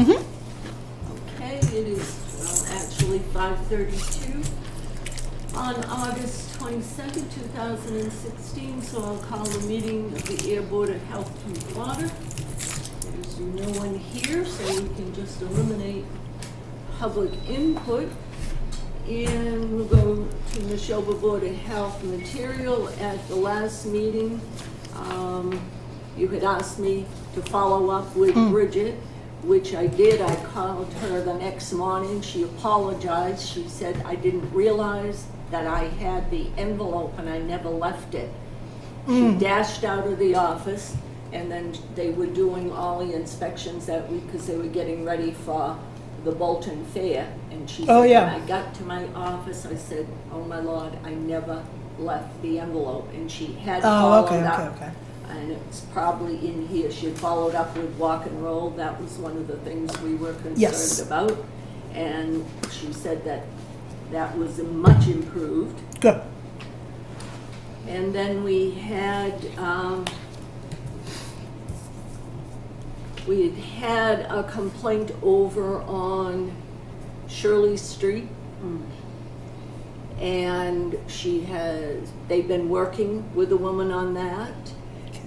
Okay, it is actually 5:32 on August 22nd, 2016, so I'll call the meeting of the Ayer Board of Health to order. There's no one here, so we can just eliminate public input. And we'll go to the Neshoba Board of Health material. At the last meeting, you had asked me to follow up with Bridget, which I did. I called her the next morning. She apologized. She said, I didn't realize that I had the envelope and I never left it. She dashed out of the office, and then they were doing all the inspections that week because they were getting ready for the Bolton Fair. And she said, when I got to my office, I said, oh my Lord, I never left the envelope. And she had followed up. And it's probably in here. She had followed up with walk and roll. That was one of the things we were concerned about. And she said that that was much improved. Good. And then we had a complaint over on Shirley Street. And they've been working with a woman on that.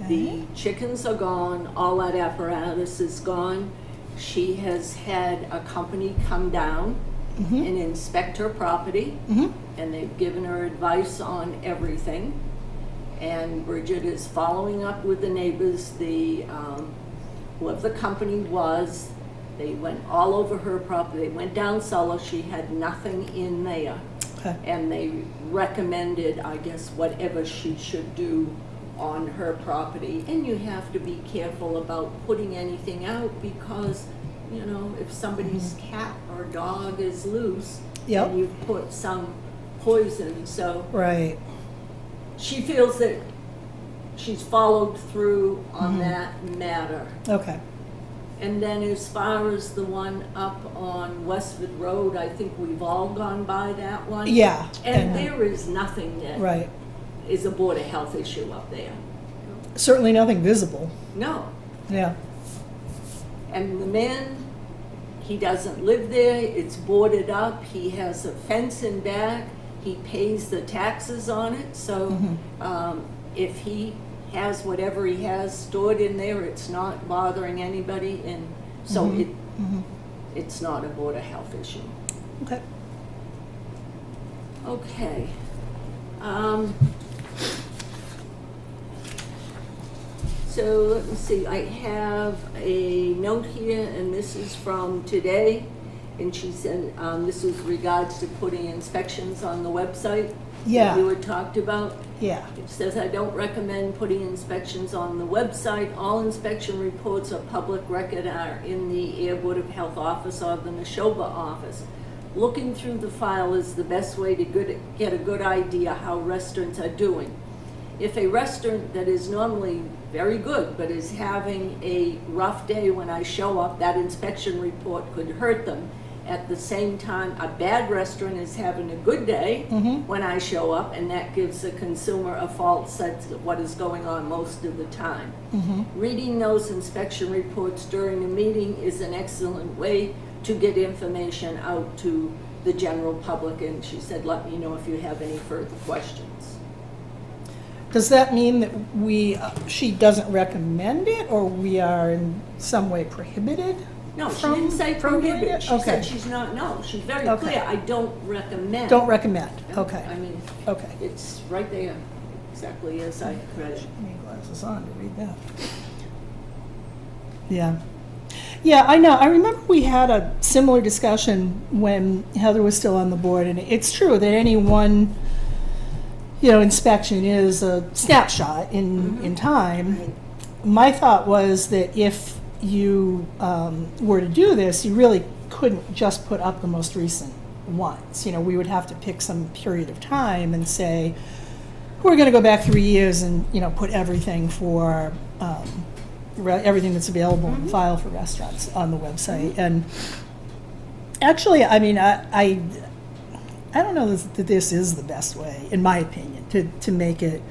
The chickens are gone, all that apparatus is gone. She has had a company come down and inspect her property, and they've given her advice on everything. And Bridget is following up with the neighbors. Whoever the company was, they went all over her property. They went down cellar. She had nothing in there. And they recommended, I guess, whatever she should do on her property. And you have to be careful about putting anything out because, you know, if somebody's cat or dog is loose, and you put some poison. So she feels that she's followed through on that matter. Okay. And then as far as the one up on Westford Road, I think we've all gone by that one. Yeah. And there is nothing that is a Board of Health issue up there. Certainly nothing visible. No. Yeah. And the man, he doesn't live there. It's boarded up. He has a fence in back. He pays the taxes on it. So if he has whatever he has stored in there, it's not bothering anybody. And so it's not a Board of Health issue. Okay. Okay. So let me see, I have a note here, and this is from today, and she said this was regards to putting inspections on the website that you had talked about. Yeah. It says, I don't recommend putting inspections on the website. All inspection reports of public record are in the Ayer Board of Health office or the Neshoba office. Looking through the file is the best way to get a good idea how restaurants are doing. If a restaurant that is normally very good but is having a rough day when I show up, that inspection report could hurt them. At the same time, a bad restaurant is having a good day when I show up, and that gives the consumer a false sense of what is going on most of the time. Reading those inspection reports during a meeting is an excellent way to get information out to the general public, and she said, let me know if you have any further questions. Does that mean that she doesn't recommend it, or we are in some way prohibited? No, she didn't say prohibit. She said she's not, she's very clear. I don't recommend. Don't recommend, okay. I mean, it's right there, exactly as I read it. I need glasses on to read that. Yeah. Yeah, I know. I remember we had a similar discussion when Heather was still on the board, and it's true that any one, inspection is a snapshot in time. My thought was that if you were to do this, you really couldn't just put up the most recent ones. We would have to pick some period of time and say, we're going to go back 3 years and, put everything for everything that's available in the file for restaurants on the website. And actually, I mean, I don't know that this is the best way, in my opinion, to make it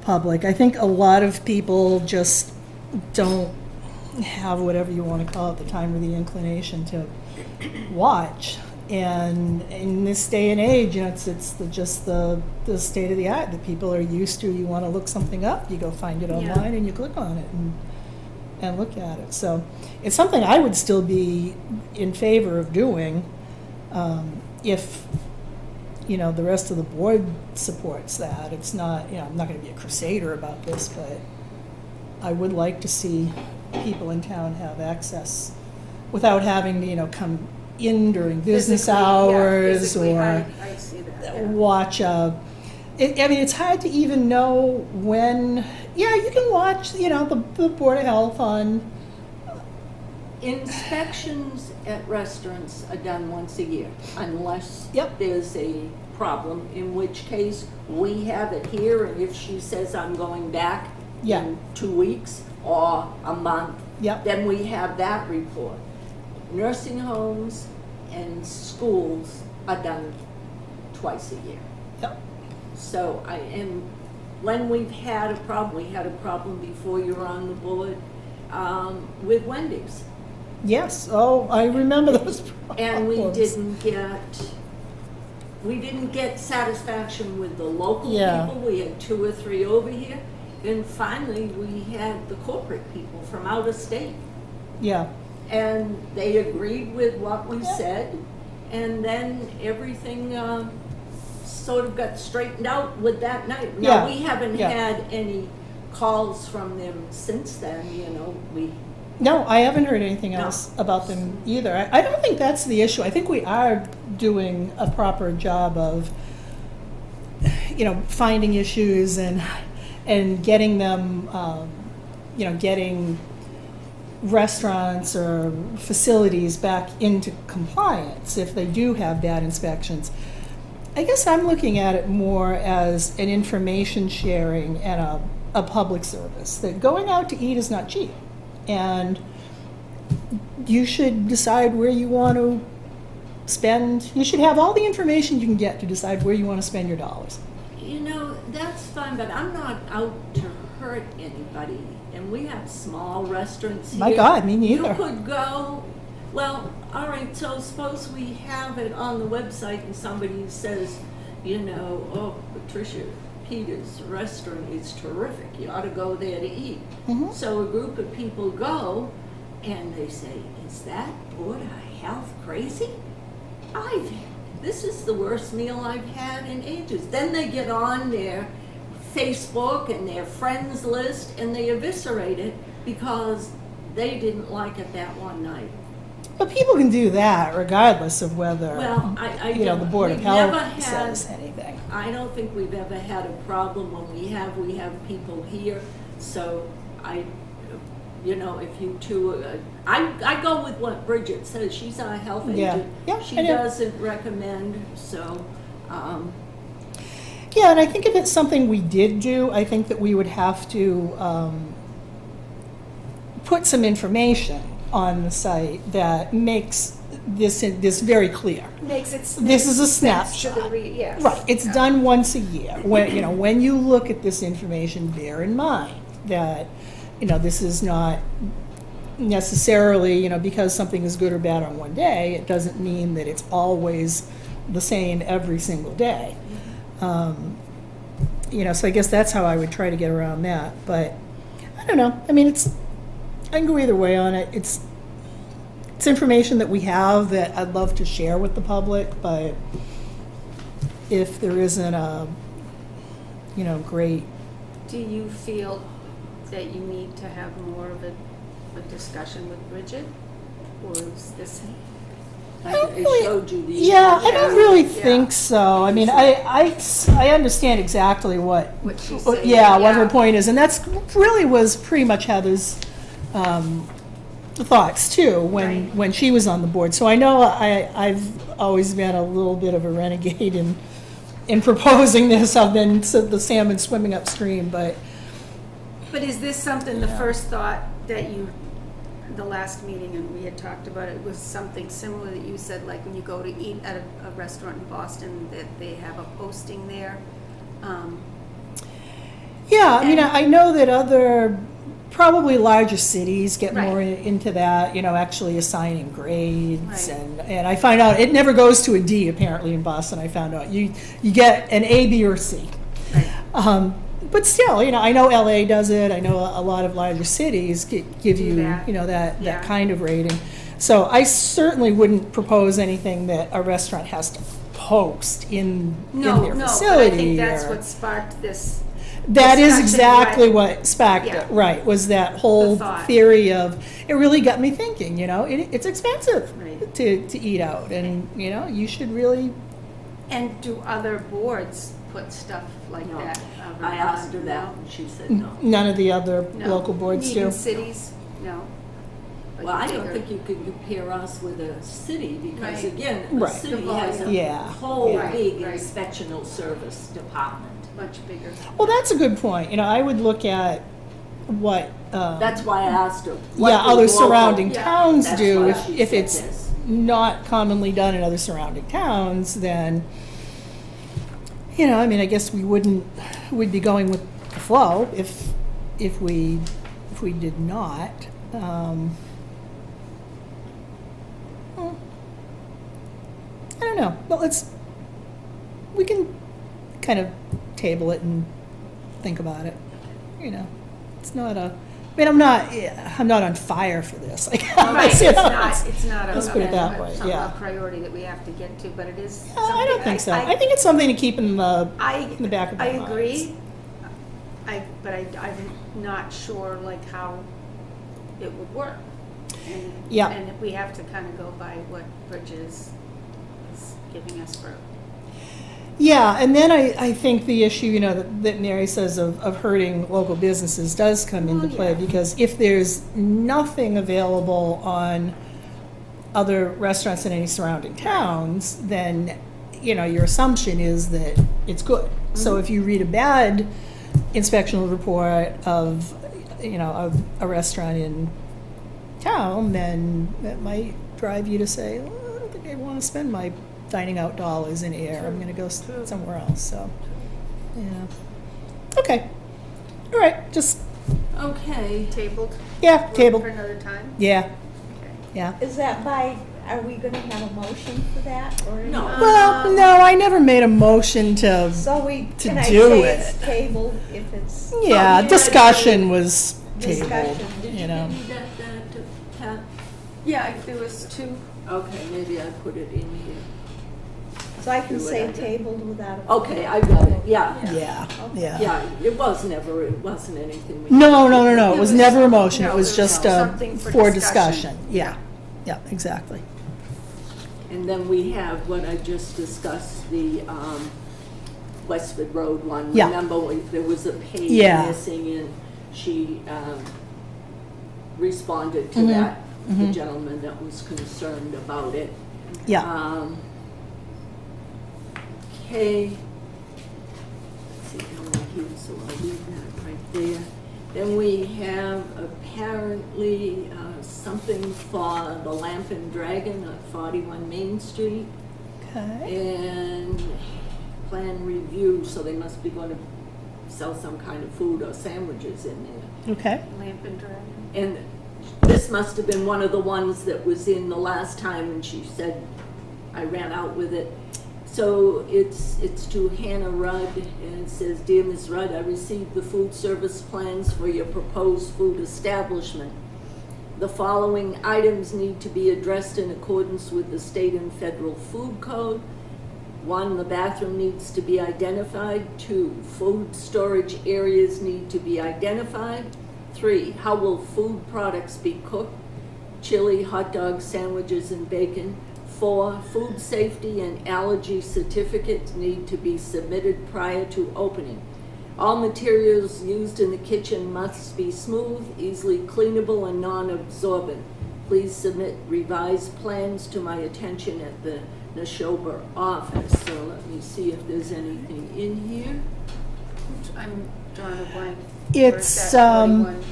public. I think a lot of people just don't have whatever you want to call it, the time or the inclination to watch. And in this day and age, it's just the state of the art that people are used to. You want to look something up, you go find it online and you click on it and look at it. So it's something I would still be in favor of doing if the rest of the board supports that. It's not, I'm not going to be a crusader about this, but I would like to see people in town have access without having to, come in during business hours or I see that, watch it's hard to even know when, you can watch, the Board of Health on. Inspections at restaurants are done once a year, unless Yep. there's a problem, in which case we have it here, and if she says I'm going back Yeah. in 2 weeks or a month, Yep. then we have that report. Nursing homes and schools are done twice a year. Yep. So and when we've had a problem, we had a problem before you were on the board, with Wendy's. Yes, I remember those problems. And we didn't get satisfaction with the local Yeah. people. We had 2 or 3 over here. And finally, we had the corporate people from out of state. Yeah. And they agreed with what we Yeah. said. And then everything sort of got straightened out with that night. Yeah. Now, we haven't Yeah. had any calls from them since then, No, I haven't heard anything No. else about them either. I don't think that's the issue. I think we are doing a proper job of, finding issues and getting them, getting restaurants or facilities back into compliance if they do have bad inspections. I guess I'm looking at it more as an information sharing and a public service. That going out to eat is not cheap. And you should decide where you want to spend. You should have all the information you can get to decide where you want to spend your dollars. That's fine, but I'm not out to hurt anybody. And we have small restaurants here. My God, me neither. You could go, well, all right, so suppose we have it on the website and somebody says, oh, Patricia Peters' restaurant is terrific. You ought to go there to eat. Mhm. So a group of people go and they say, is that Board of Health crazy? This is the worst meal I've had in ages. Then they get on their Facebook and their friends list and they eviscerate it because they didn't like it that one night. But people can do that regardless of whether, Well, the Board of we've never Health had- says anything. I don't think we've ever had a problem. When we have people here. So if you two, I go with what Bridget says. She's our health Yeah. agent. Yeah, She I know. doesn't recommend, so, Yeah, and I think if it's something we did do, I think that we would have to put some information on the site that makes this very clear. Makes it. This is a sense to the snapshot. yes. Right, it's done once a year. When you look at this information, bear in mind that, this is not necessarily, because something is good or bad on one day, it doesn't mean that it's always the same every single day. So I guess that's how I would try to get around that, but I don't know. I mean, I can go either way on it. It's information that we have that I'd love to share with the public, but if there isn't a, great. Do you feel that you need to have more of a discussion with Bridget? Or is this? I don't I really- showed you these. Yeah, I don't really Yeah. think so. I mean, I understand exactly what What she's saying, what her yeah. point is, and that's really was pretty much Heather's thoughts too Right. when she was on the board. So I know I've always been a little bit of a renegade in proposing this. I've been the salmon swimming upstream, but But is this something, the first thought that the last meeting, and we had talked about it, was something similar that you said, like when you go to eat at a restaurant in Boston, that they have a posting there? yeah, I mean, I know that other probably larger cities get more Right. into that, actually assigning grades. Right. And I find out, it never goes to a D apparently in Boston, I found out. You get an A, B, or C. Right. But still, I know LA does it, I know a lot of larger cities give Do you, that. that Yeah. kind of rating. So I certainly wouldn't propose anything that a restaurant has to post in No, their no, facility. but I think that's or- what sparked this. That is discussion, exactly right? what sparked Yeah. it, right, was that whole The thought. theory of, it really got me thinking, it's expensive Right. to eat out, and, you should really, And do other boards put stuff like No. that? I asked her that, and she said no. none of the other No. local boards do. Even cities? No. Like Well, I don't bigger- think you could compare us with a city, because Right. again, a Right. city The has a volume. Yeah. whole Right, big right. inspectional service department. Much bigger. Well, that's a good point, I would look at what, That's why I asked her. what yeah, do other local- surrounding Yeah. towns That's do, why if she if said it's this. not commonly done in other surrounding towns, then, I guess we'd be going with the flow if we did not. Well, I don't know, but we can kind of table it and think about it, it's not I'm not on fire for this. Right, it's not Let's put it that way, yeah. a priority that we have to get to, but it is I something. don't think so. I think it's something to keep in the back of our I minds. agree. But I'm not sure how it would work. And- Yeah. And we have to kind of go by what Bridget is giving us for. Yeah, and then I think the issue, that Mary says of hurting local businesses does come into Well, play, yeah. because if there's nothing available on other restaurants in any surrounding towns, then, your assumption is that it's good. So if you read a bad inspectional report of a restaurant in town, then that might drive you to say, I don't think I want to spend my dining out dollars in Ayer. I'm going to go somewhere else. So, yeah. Okay. All right. Just, Okay, Tabled? yeah, table. For another time? Yeah, Okay. yeah. Is that are we gonna have a motion for that, or? No. Well, no, I never made a motion to, So can I do say it. it's tabled if it's? yeah, yeah, discussion was Discussion. tabled, did you you know. give me that, Pat? Yeah, there was two. Okay, maybe I put it in here. So I can Do say whatever. tabled without a. Okay, I got it, yeah. Yeah, yeah. Yeah, it wasn't anything we. No, it was never a motion. No, It was it was just something for for discussion. discussion. Yeah, yeah, exactly. And then we have what I just discussed, the Westford Road one. Yeah. Remember, there was a page Yeah. missing, and she responded to Mhm, that, the mhm. gentleman that was concerned about it. Yeah. Okay. Let's see how many here, so I'll leave that right there. Then we have apparently something for the Lamp and Dragon at 41 Main Street, Okay. and plan review, so they must be going to sell some kind of food or sandwiches in there. Okay. Lamp and Dragon. And this must have been one of the ones that was in the last time, and she said, I ran out with it. So it's to Hannah Rudd, and it says, Dear Ms. Rudd, I received the food service plans for your proposed food establishment. The following items need to be addressed in accordance with the state and federal food code. 1, the bathroom needs to be identified. 2, food storage areas need to be identified. 3, how will food products be cooked? Chili, hot dogs, sandwiches, and bacon. 4, food safety and allergy certificates need to be submitted prior to opening. All materials used in the kitchen must be smooth, easily cleanable, and non-absorbent. Please submit revised plans to my attention at the Neshoba office. So let me see if there's anything in here. I'm drawing a blank. Where It's, is that 41?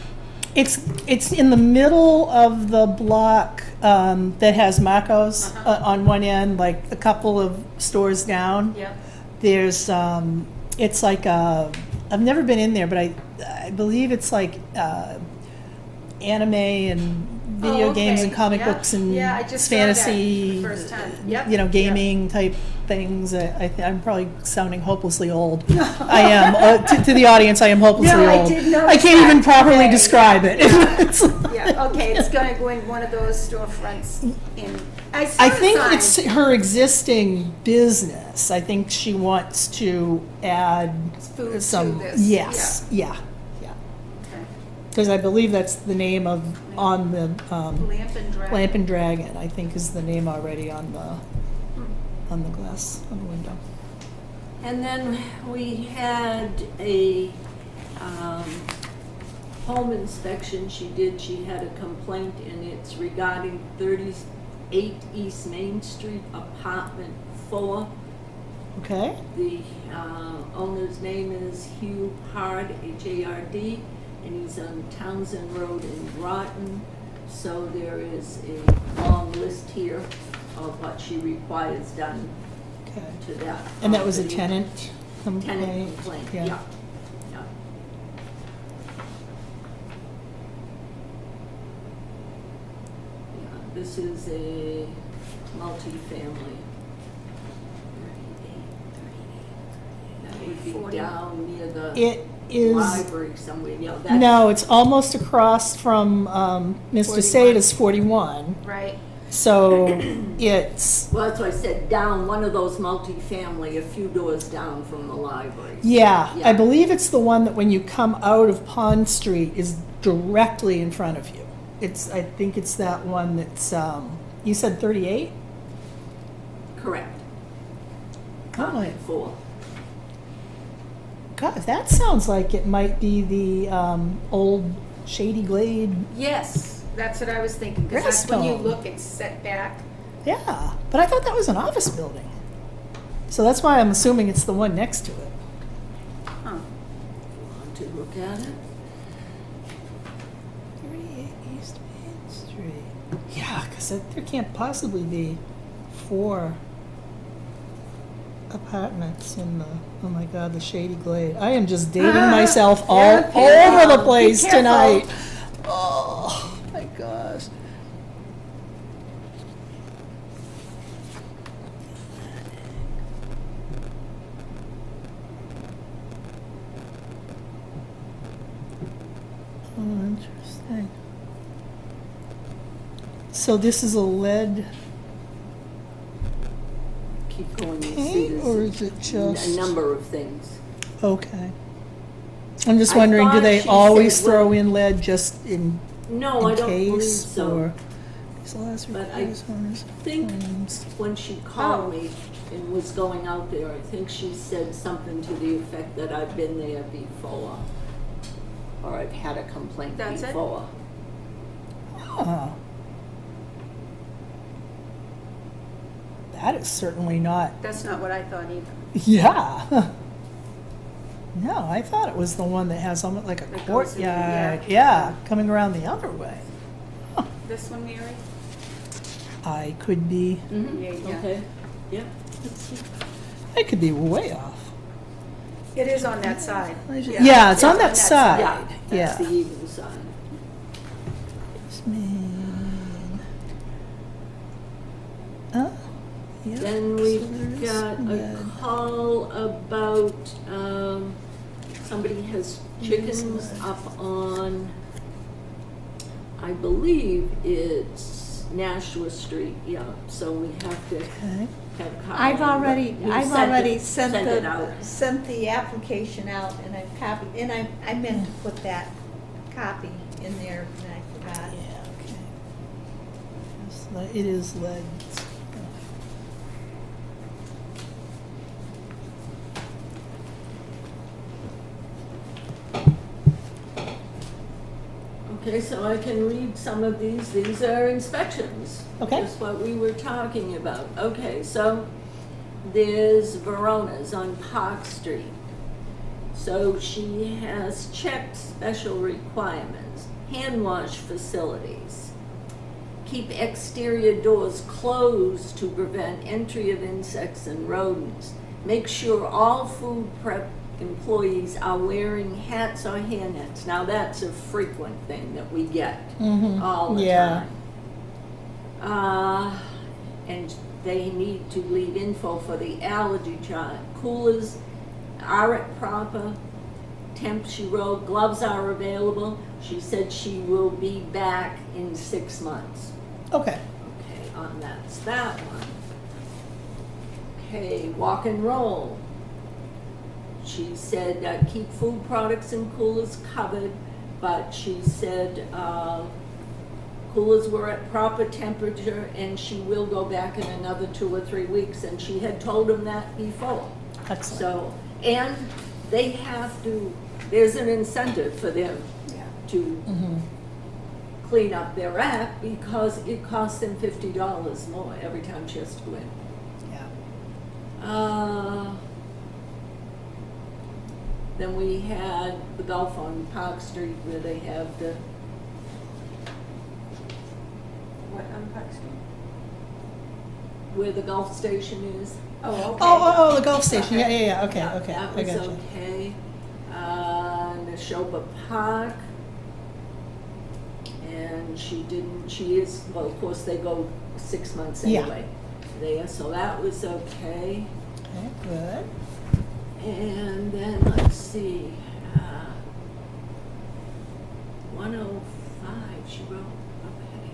It's in the middle of the block that has Marco's on one end, like a couple of stores down. Yep. There's, it's like I've never been in there, but I believe it's like anime and video Oh, games okay. and comic Yeah. books and Yeah, I just saw that fantasy, the first time. Yep. you know, gaming type things. I'm probably sounding hopelessly old. I am. To the audience, I am hopelessly No, I old. did notice I can't that. even properly Okay, describe it. Yeah, okay, it's gonna go in one of those storefronts in, I saw I the think sign. it's her existing business. I think she wants to add Food to some. this, Yes, yeah. Okay. Because I believe that's the name of on the Lamp and Dragon. Lamp and Dragon. I think is the name already on the glass on the window. And then we had a home inspection she did. She had a complaint, and it's regarding 38 East Main Street, apartment 4. Okay. The owner's name is Hugh Hard, H-A-R-D, and he's on Townsend Road in Groton. So there is a long list here of what she requires done Okay. to that. And that was a property. tenant complaint. Tenant complaint, yeah. Yeah. Yeah, this is a multifamily. That would be 40. down near the It is. library somewhere, yeah. That's- No, it's almost across from Mr. 41. Sada's 41. Right, So it's, Well, that's why I said down, one of those multifamily, a few doors down from the library. yeah, Yeah. I believe it's the one that when you come out of Pond Street is directly in front of you. I think it's that one that's, you said 38? Correct. Oh, my Apartment 4. God, that sounds like it might be the old Shady Glade. yes, that's what I was thinking, because that's when you Redstone. look, it's set back. Yeah, but I thought that was an office building. So that's why I'm assuming it's the one next to it. Huh. Want to look at it? 38 East Main Street. Yeah, because there can't possibly be 4 apartments in the, oh my God, the Shady Glade. I am just dating myself all Yeah, over the be place careful. tonight. Oh my gosh. Oh, interesting. So this is a lead Keep going, you see paint, or there's is it just? a number of things. Okay. I'm just I wondering, do thought they she always said, throw well- in lead just in No, I don't believe case, so. or? These last But I repairs on his think claims. when she called me and was going out there, I think she said something to the effect that I've been there before. Or I've had a complaint That's it? before. Huh. That is certainly not, That's not what I thought either. yeah. No, I thought it was the one that has almost like a That goes in, courtyard, yeah. yeah, coming around the other way. This one, Mary? I could be, Mm-hmm, Yeah, yeah. okay, yeah. I could be way off. It is on that side. Yeah, it's on that side. Yeah, that's Yeah. the even side. Man. Oh, yeah. Then so we've there's got a lead. call about, somebody has chickens lead. up on, I believe it's Nashua Street, yeah, so we have to Okay. have Colin. I've already Send it out. sent the application out, and I've copied, and I meant to put that copy in there, and I forgot. Yeah, okay. It is lead. Okay, so I can read some of these. These are inspections. Okay. Just what we were talking about. Okay, so there's Verona's on Park Street. So she has checked special requirements. Hand wash facilities. Keep exterior doors closed to prevent entry of insects and rodents. Make sure all food employees are wearing hats or hairnets. Now, that's a frequent thing that we get Mhm. all the Yeah. time. And they need to leave info for the allergy chart. Coolers are at proper temp, she wrote. Gloves are available. She said she will be back in 6 months. Okay. Okay, that's that one. Okay, walk and roll. She said keep food products and coolers covered, but she said coolers were at proper temperature and she will go back in another 2 or 3 weeks, and she had told them that before. Excellent. So, and they have to, there's an incentive for them to Mhm. clean up their act because it costs them $50 more every time she has to go in. Yeah. Then we had the Gulf on Park Street where they have the, What, on Park Street? where the Gulf station is. Oh, okay. Oh, the Gulf Station. Yeah, yeah, yeah. Okay, Yeah, okay. That I was got you. okay. Neshoba Park. And she is, well, of course, they go 6 months Yeah. anyway there, so that was okay. Okay, good. And then, let's see, 105, she wrote, okay.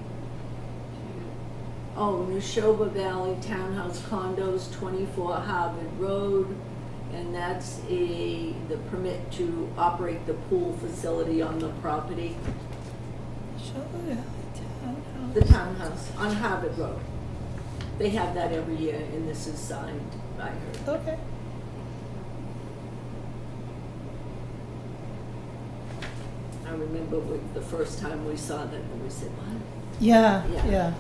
Oh, Neshoba Valley Townhouse Condos, 24 Harvard Road, and that's the permit to operate the pool facility on the property, the townhouse on Harvard Road. They have that every year, and this is signed by her. Okay. I remember the first time we saw that, and we said, what? Yeah, Yeah.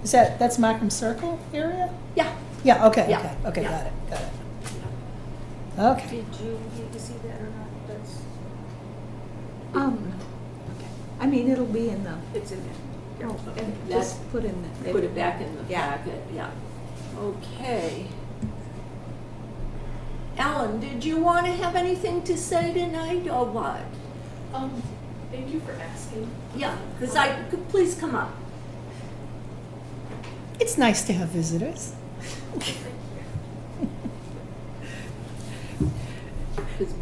yeah. That's Markham Circle area? Yeah. Yeah, okay, Yeah, okay, yeah. got it. Okay. Did you need to see that or not? That's, I mean, it'll be in the, it's in there. oh, Okay. and That's- just put in the. Put it back in the Yeah. packet, yeah. Okay. Ellen, did you want to have anything to say tonight, or what? Thank you for asking. Yeah, because please come up. It's nice to have visitors. 'Cause,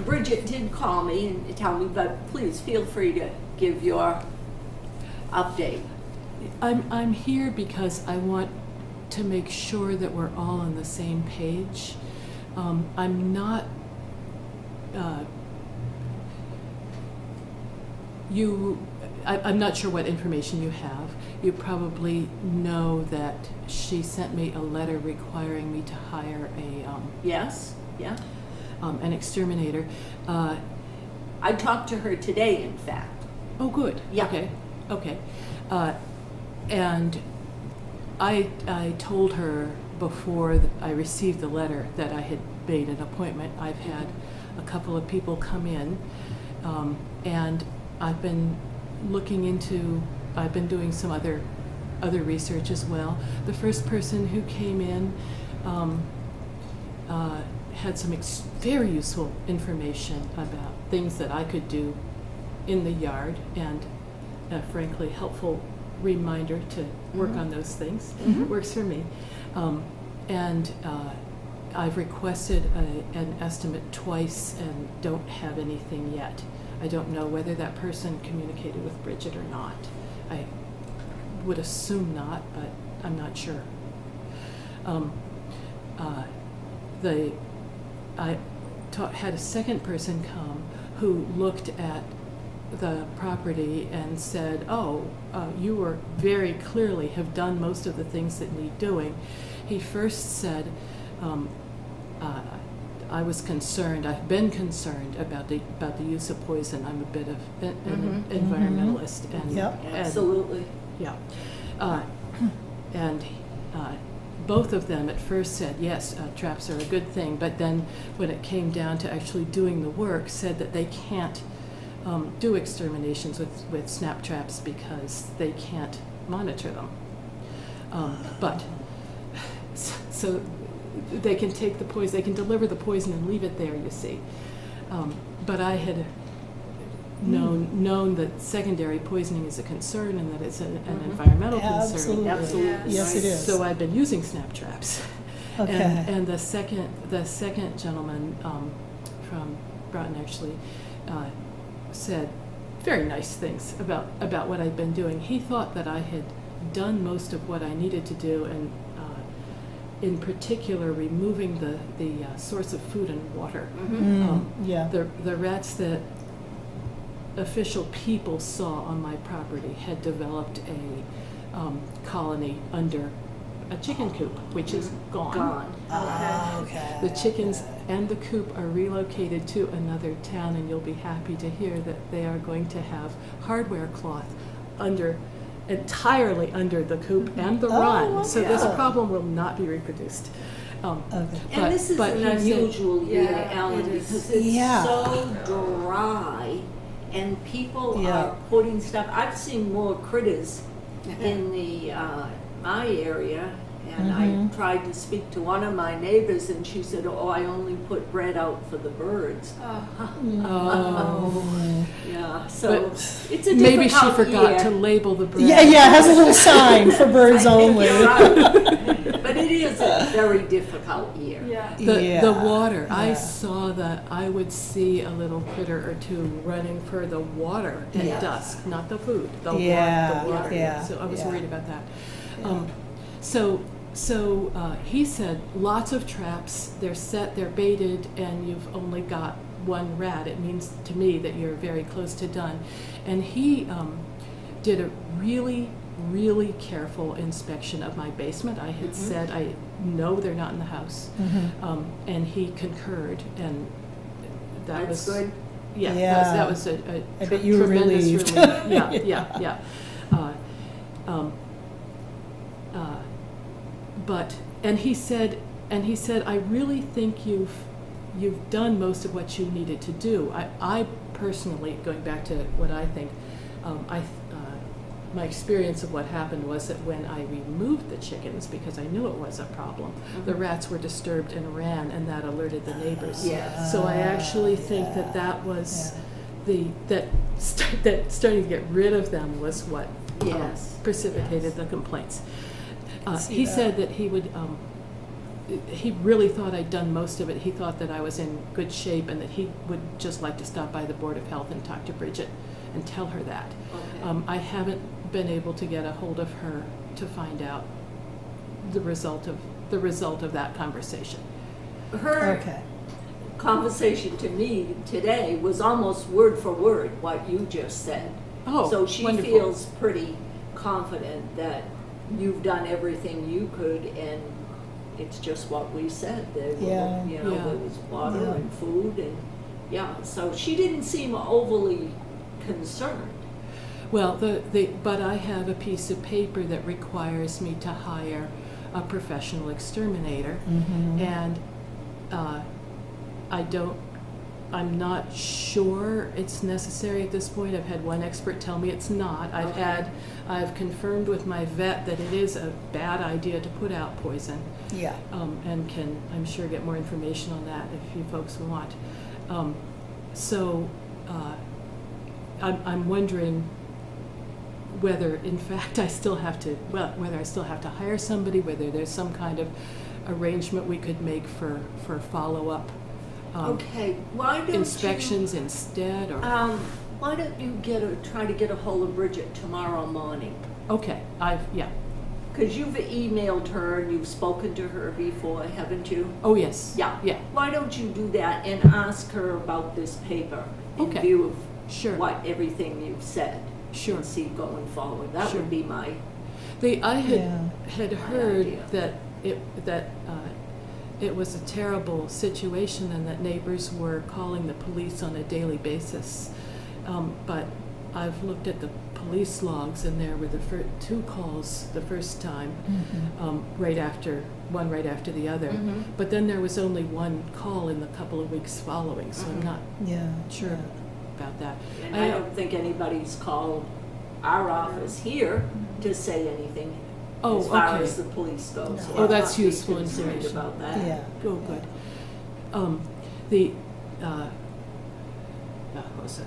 Bridget did call me and tell me, but please feel free to give your update. I'm here because I want to make sure that we're all on the same page. I'm not, I'm not sure what information you have. You probably know that she sent me a letter requiring me to hire Yes, yeah. an exterminator. I talked to her today, in fact. Oh, good. Yeah. Okay. Okay. And I told her before I received the letter that I had made an appointment. I've had a couple of people come in, and I've been doing some other research as well. The first person who came in had some very useful information about things that I could do in the yard, and frankly, helpful reminder to work on those things. Works for me. And I've requested an estimate twice and don't have anything yet. I don't know whether that person communicated with Bridget or not. I would assume not, but I'm not sure. Had a second person come who looked at the property and said, oh, you were very clearly have done most of the things that need doing. He first said, I was concerned, I've been concerned about the use of poison. I'm a bit of an environmentalist. And, Yep. Absolutely. yeah. And both of them at first said, yes, traps are a good thing, but then when it came down to actually doing the work, said that they can't do exterminations with snap traps because they can't monitor them. So they can take the poison, they can deliver the poison and leave it there, you see. But I had known that secondary poisoning is a concern and that it's an environmental concern. Absolutely. Absolutely. Yes, it is. So I've been using snap traps. Okay. And the second gentleman from Broughton actually said very nice things about what I'd been doing. He thought that I had done most of what I needed to do, and in particular removing the source of food and water. Yeah. The rats that official people saw on my property had developed a colony under a chicken coop, which is gone. Okay. The chickens and the coop are relocated to another town, and you'll be happy to hear that they are going to have hardware cloth entirely under the coop and the run. So this wonderful. problem will not be reproduced. Okay. And this is an he said- unusual year, Yeah, Alan, it is. because it's Yeah. so dry, and people Yeah. are putting stuff. I've seen more critters in the my area, and I tried to speak to one of my neighbors, and she said, "Oh, I only put bread out for the birds." Oh. Yeah, so But it's a maybe she difficult forgot year. to label the bread. Yeah, it has a little sign for birds I think only. you're right. But it is a very difficult year. Yeah. The Yeah. water, I Yeah. saw that I would see a little critter or two running for the water at Yes. dusk, not the food, the Yeah, water. yeah, So I was yeah. worried about that. So he said, lots of traps, they're set, they're baited, and you've only got one rat. It means to me that you're very close to done. And he did a really, really careful inspection of my basement. I had said, I know they're not in the house. And he concurred, and that That's was good. Yeah, Yeah. that was a I bet you were tremendous relieved. relief. Yeah. But he said, I really think you've done most of what you needed to do. I personally, going back to what I think, my experience of what happened was that when I removed the chickens, because I knew it was a problem, the rats were disturbed and ran, and that alerted the neighbors. Yes. So I actually think that was that starting to get rid of them was what Yes. precipitated Yes. the complaints. see He that. said that he would. He really thought I'd done most of it. He thought that I was in good shape, and that he would just like to stop by the Board of Health and talk to Bridget and tell her that. Okay. I haven't been able to get a hold of her to find out the result of that conversation. Her Okay. conversation to me today was almost word for word what you just said. Oh, So she wonderful. feels pretty confident that you've done everything you could, and it's just what we said. There were, Yeah. you know, Yeah. there was water Yeah. and food, and yeah. So she didn't seem overly concerned. Well, but I have a piece of paper that requires me to hire a professional exterminator, and I'm not sure it's necessary at this point. I've had one expert tell me it's not. I've confirmed with my vet that it is a bad idea to put out poison, Yeah. and can, I'm sure, get more information on that if you folks want. I'm wondering whether, in fact, I still have to hire somebody, whether there's some kind of arrangement we could make for follow-up Okay, why don't inspections instead, or, why don't you try to get a hold of Bridget tomorrow morning? okay, yeah. Because you've emailed her and you've spoken to her before, haven't you? Oh, yes. Yeah. Yeah, Why don't you do that and ask her about this paper in Okay. view of sure. what everything you've said? Sure. And see going forward. That Sure. would be my, I Yeah. had My heard idea. that it was a terrible situation, and that neighbors were calling the police on a daily basis. But I've looked at the police logs, and there were the two calls the first time, one right after the other. But then there was only one call in the couple of weeks following, so I'm not Yeah. sure about that. and I don't think anybody's called our office here to say anything. Oh, as far okay. as the police go. So Oh, I'm that's not too useful concerned information. about that. Yeah. Oh, good. The, what was it?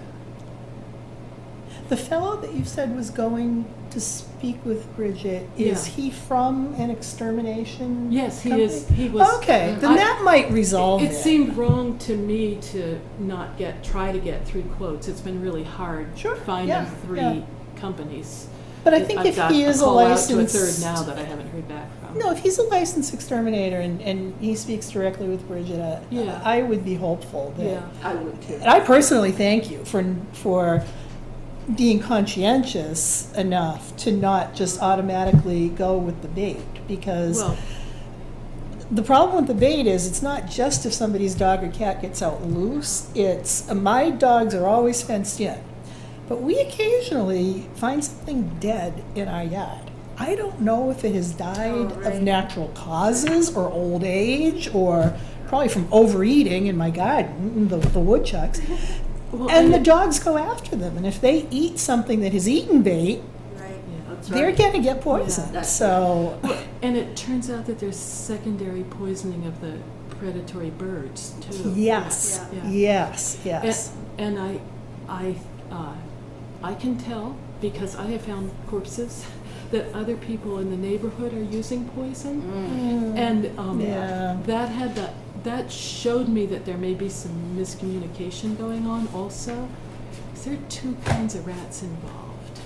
The fellow that you said was going to speak with Bridget, is Yeah. he from an extermination Yes, he company? is. He was. Okay, then I- that might resolve it. It seemed wrong to me to not try to get 3 quotes. It's been really hard Sure, finding yeah, 3 yeah. companies. But I think I've if got he is a call out to a licensed. third now that I haven't heard back from. No, if he's a licensed exterminator and he speaks directly with Bridget, Yeah. I would be hopeful that. Yeah. I would too. And I personally thank you for being conscientious enough to not just automatically go with the bait, because Well, the problem with the bait is it's not just if somebody's dog or cat gets out loose. It's my dogs are always fenced in, but we occasionally find something dead in our yard. I don't know if it has died Oh, right. of natural causes or old age or probably from overeating in my garden, the woodchucks. well, And the dogs go after them, and if they eat something that has eaten bait, Right. Yeah. That's they're right. gonna get poisoned. that's So, Well, and it turns out that there's secondary poisoning of the predatory birds too. yes, Yeah. yes, yes. And I can tell because I have found corpses that other people in the neighborhood are using poison, and Yeah. that showed me that there may be some miscommunication going on also. 'Cause there are 2 kinds of rats involved.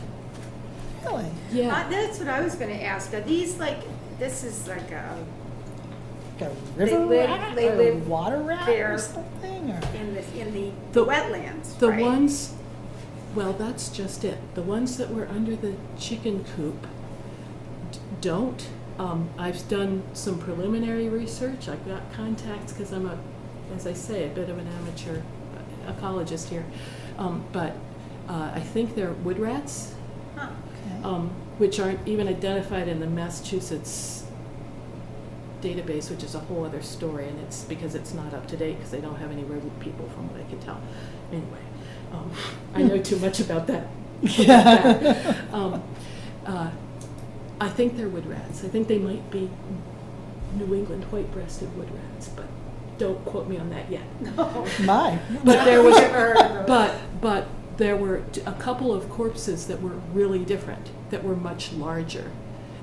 Really? Yeah. That's what I was gonna ask. Are these like, this is like a, Like a river rat they or a live water rat there. or something? Or? in the The- wetlands, The right? ones, well, that's just it. The ones that were under the chicken coop don't. I've done some preliminary research. I've got contacts because I'm as I say, a bit of an amateur ecologist here. But I think they're wood rats, Huh. Okay. which aren't even identified in the Massachusetts database, which is a whole other story, and it's because it's not up to date because they don't have any rodent people from what I can tell. Anyway, I know too much about that. Yeah. I think they're wood rats. I think they might be New England white-breasted wood rats, but don't quote me on that yet. My. But there was, Never heard of those. but there were a couple of corpses that were really different, that were much larger,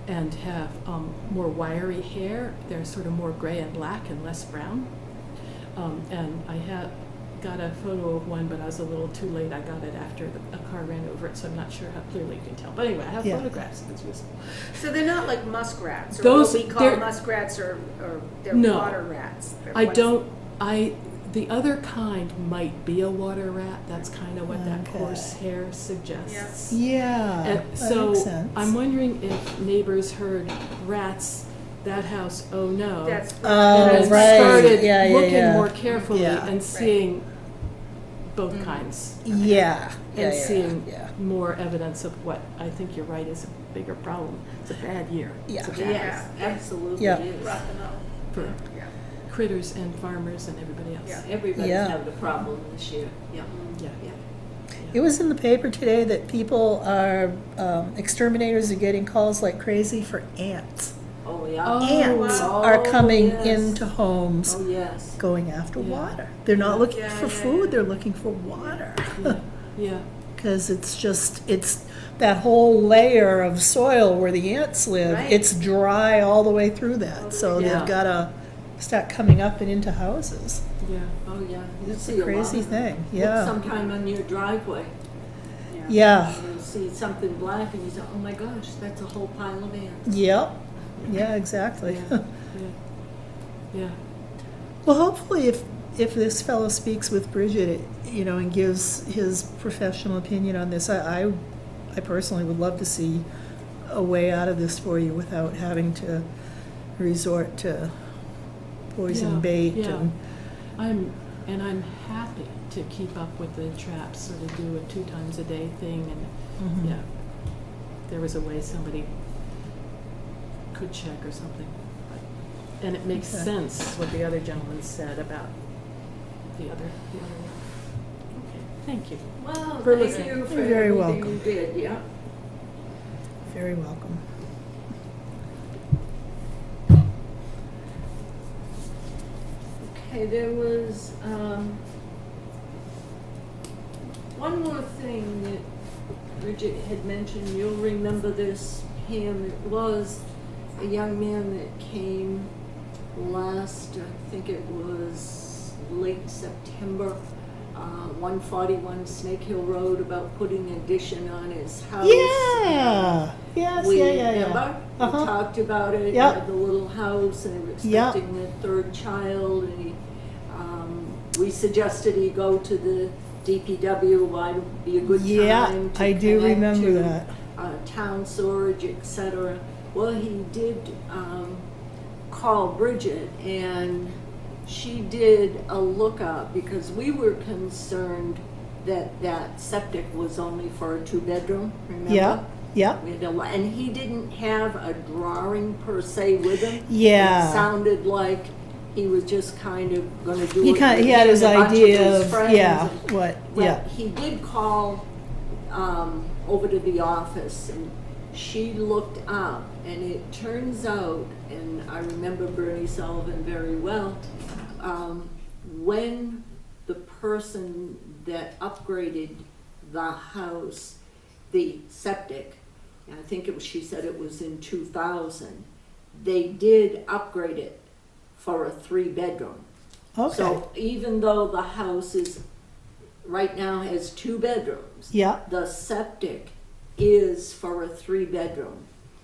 and have more wiry hair. They're sort of more gray and black and less brown. And I got a photo of one, but I was a little too late. I got it after a car ran over it, so I'm not sure how clearly you can tell. But anyway, I have Yeah. photographs if it's useful. So they're not like muskrats, or Those- what we call they're- muskrats, or they're No. water rats. They're I ones- don't, the other kind might be a water rat. That's kind of what that Okay. coarse hair suggests. Yeah. And that so makes sense. I'm wondering if neighbors heard rats, that house, oh no. That's. Oh, and then right. started Yeah, yeah, looking yeah. more carefully Yeah. and seeing both kinds. Yeah. And yeah, seeing yeah. more evidence of what I think you're right is a bigger problem. It's a bad year. It's a Yeah. bad year Yes, absolutely Yeah. is. Rock and roll. for Yeah. critters and farmers and everybody else. Yeah. Everybody's Yeah. having a problem this year. Yeah. Yeah. Yeah. It was in the paper today that people are, exterminators are getting calls like crazy for ants. Oh, yeah. Oh, Ants wow. are coming Oh, yes. into homes Oh, yes. going after Yeah. water. They're not looking Yeah, for yeah, food, yeah. they're looking for water. Yeah. Yeah. Because it's that whole layer of soil where the ants live, Right. it's dry all the way through that. So Yeah. they've got to start coming up and into houses. Yeah. Oh, yeah. You It's see a crazy lot. thing, Look yeah. sometime on your driveway. Yeah, You see something black and you say, oh my gosh, that's a whole pile of ants. yep, yeah, exactly. Yeah. Yeah. Well, hopefully if this fellow speaks with Bridget, and gives his professional opinion on this, I personally would love to see a way out of this for you without having to resort to poison Yeah, bait yeah. and, I'm happy to keep up with the traps, sort of do a 2 times a day thing, and Mhm. yeah, there was a way somebody could check or something. And it makes Okay. sense what the other gentleman said about the other one. Okay, thank you. Well, For thank listening. you for You're very everything welcome. you did, yeah. very welcome. Okay, there was, one more thing that Bridget had mentioned, you'll remember this, Pam, it was a young man that came last, I think it was late September, 141 Snake Hill Road, about putting addition on his house. Yeah, yes, We, yeah, yeah, yeah. remember? We Uh-huh. talked about it, Yep. had the little house, and they were Yep. expecting their third child, and he, we suggested he go to the DPW, why would be a good Yeah, time to I do connect remember to, that. town storage, et cetera. Well, he did, call Bridget, and she did a lookup, because we were concerned that that septic was only for a 2-bedroom, remember? Yeah, yeah, We had and he didn't have a drawing per se with him. Yeah. It sounded like he was just kind of gonna do he it. kind, with he had him his and a bunch idea his of, friends yeah, and- what, But yeah, he did call, over to the office, and she looked up, and it turns out, and I remember Bernie Sullivan very well, when the person that upgraded the house, the septic, and I think it was, she said it was in 2000, they did upgrade it for a 3-bedroom. okay, So even though the house is, right now has 2 bedrooms, yeah, the septic is for a 3-bedroom.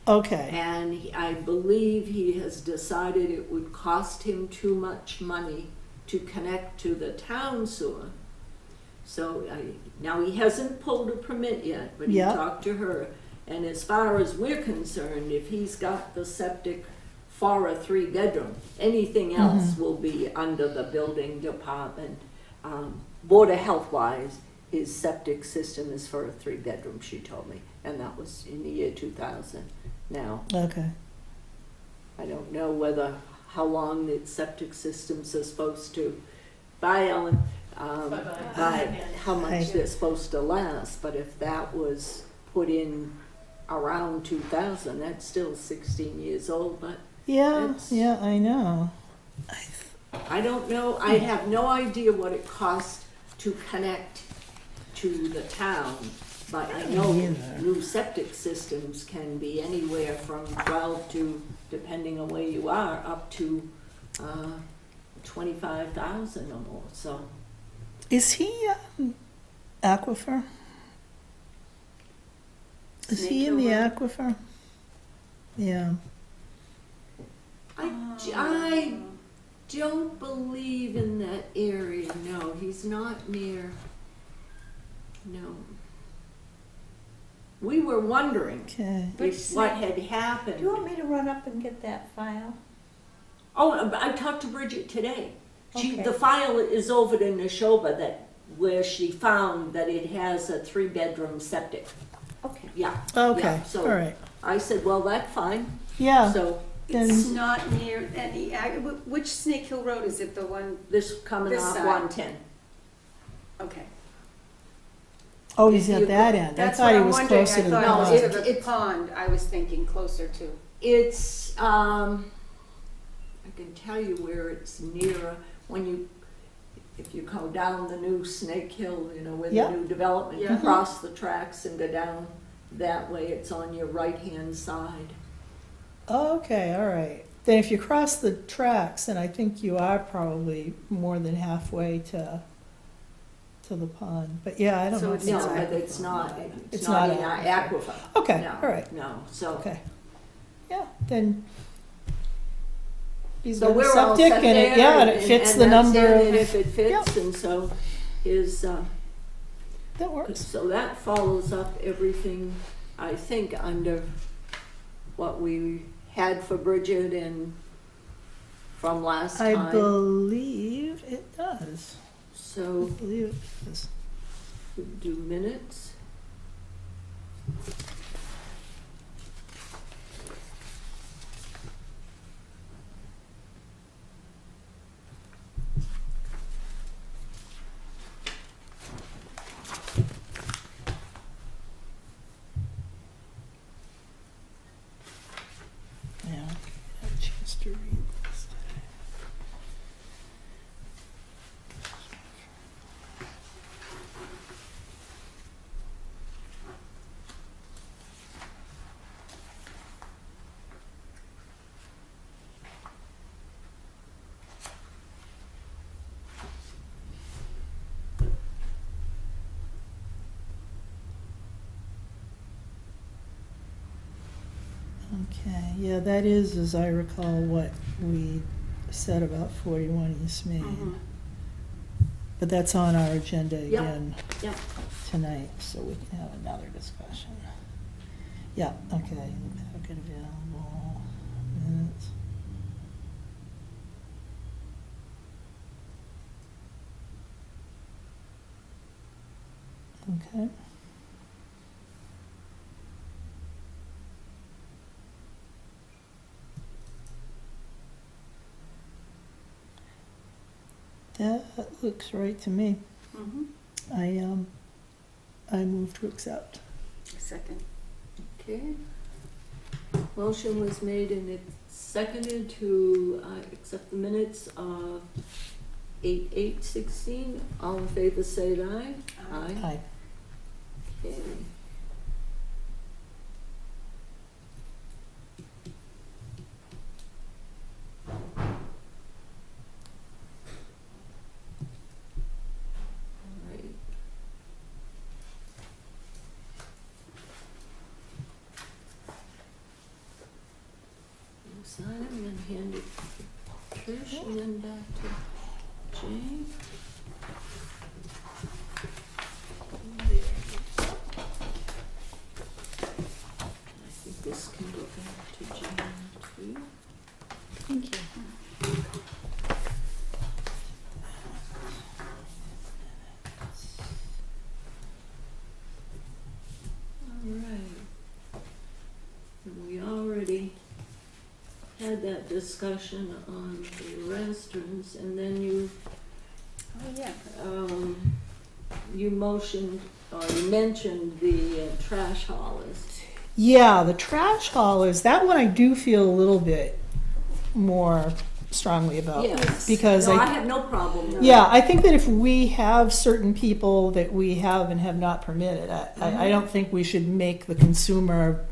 okay, And I believe he has decided it would cost him too much money to connect to the town sewer. So now he hasn't pulled a permit yet, but he Yeah. talked to her. And as far as we're concerned, if he's got the septic for a 3-bedroom, anything else will be under the building department. Board of Health wise, his septic system is for a 3-bedroom, she told me, and that was in the year 2000. Now, okay. I don't know how long the septic systems are supposed to, by Ellen, by how much Hi. they're supposed to last, but if that was put in around 2000, that's still 16 years old, but Yeah, That's- yeah, I know. I don't know, I have no idea what it costs to connect to the town, but I know Neither. new septic systems can be anywhere from 12 to, depending on where you are, up to 25,000 or more, so. Is he aquifer? Is Snake he in the Hill Road? aquifer? Yeah. I don't believe in that area, no, he's not near, no. We were wondering Okay. if what had happened. Do you want me to run up and get that file? Oh, I talked to Bridget today. Okay. The file is over to Neshoba where she found that it has a 3-bedroom septic, Okay. yeah. Okay. Yeah, so All right. I said, well, that's fine, Yeah. so It's Then not near any, which Snake Hill Road is it, the one, this coming This off side. 110. okay. oh, he's if at you that go- end. I That's thought what he I'm was wondering, closer to the I No, thought pond. it was it- to the it's- pond, I was thinking closer to. It's, I can tell you where it's nearer, if you go down the new Snake Hill, where Yeah. the new development, you Yeah. cross the tracks and go down that way, it's on your right-hand side. Oh, okay, all right. Then if you cross the tracks, then I think you are probably more than halfway to the pond. But yeah, I don't So know. it's if No, not but it's not, It's it's not not in our aquifer. aquifer. Okay, No, all right. No, so. Okay. Yeah, then he's So got a we're all septic set and it, there, yeah, and it fits the that's number it, of, and if it Yep. fits, and so his, that works. so that follows up everything, I think, under what we had for Bridget and from last I time. believe it does. I So believe it does. we do minutes. Yeah, I have a chance to read this. Okay, yeah, that is, as I recall, what we said about 41 East Main. Mhm. But that's on our agenda Yep. again Yep. tonight, so we can have another discussion. Yeah, okay, the packet available, minutes. Okay. That looks right to me. Mhm. I move to accept. Second. Okay. Motion was made and it's seconded to accept the minutes of 8/8/16. All in favor, say aye. Aye. Aye. Okay. All right. Sign them and hand it to Trish and then back to Jane. There. I think this can go back to Jane too. Thank you. All right. And we already had that discussion on the restrooms, and then Oh, yeah. you motioned, or you mentioned the trash haulers. Yeah, the trash haulers, that one I do feel a little bit more strongly about. Yes. Because No, I I, have no problem. yeah, I think that if we have certain people that we have and have not permitted, I don't think we should make the consumer,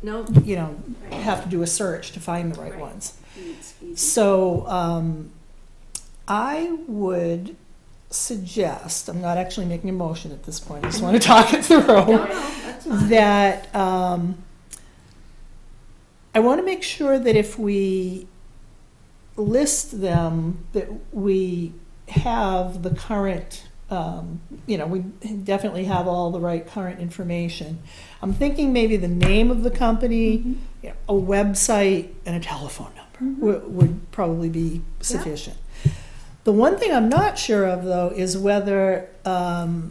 No, you know, have to do a search to find the right Right. ones. It's easy. So, I would suggest, I'm not actually making a motion at this point, I just want to talk it through. no, that's fine. That I want to make sure that if we list them, that we have the current, we definitely have all the right current information. I'm thinking maybe the name of the company, you know, a website, and a telephone number would probably be sufficient. The one thing I'm not sure of, though, is whether the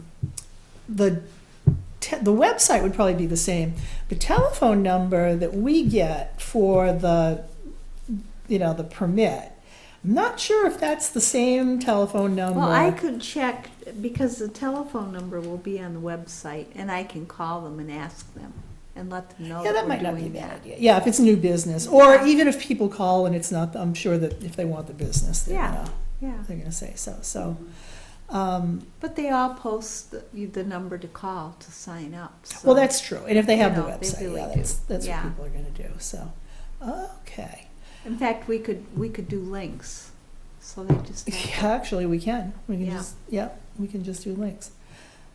website would probably be the same. The telephone number that we get for the permit, I'm not sure if that's the same telephone number. Well, I could check, because the telephone number will be on the website, and I can call them and ask them and let them know Yeah, that that we're might not be a doing bad that. idea. Yeah, if it's a new business, or even if people call and it's not, I'm sure that if they want the business, Yeah. they're gonna say so. So, But they all post the number to call to sign up. So. well, that's true. And if they have the You know, they website, really yeah, do. that's Yeah. what people are gonna do. So, okay. In fact, we could do links, so they just have Yeah, actually, we can. We can Yeah. just, we can just do links.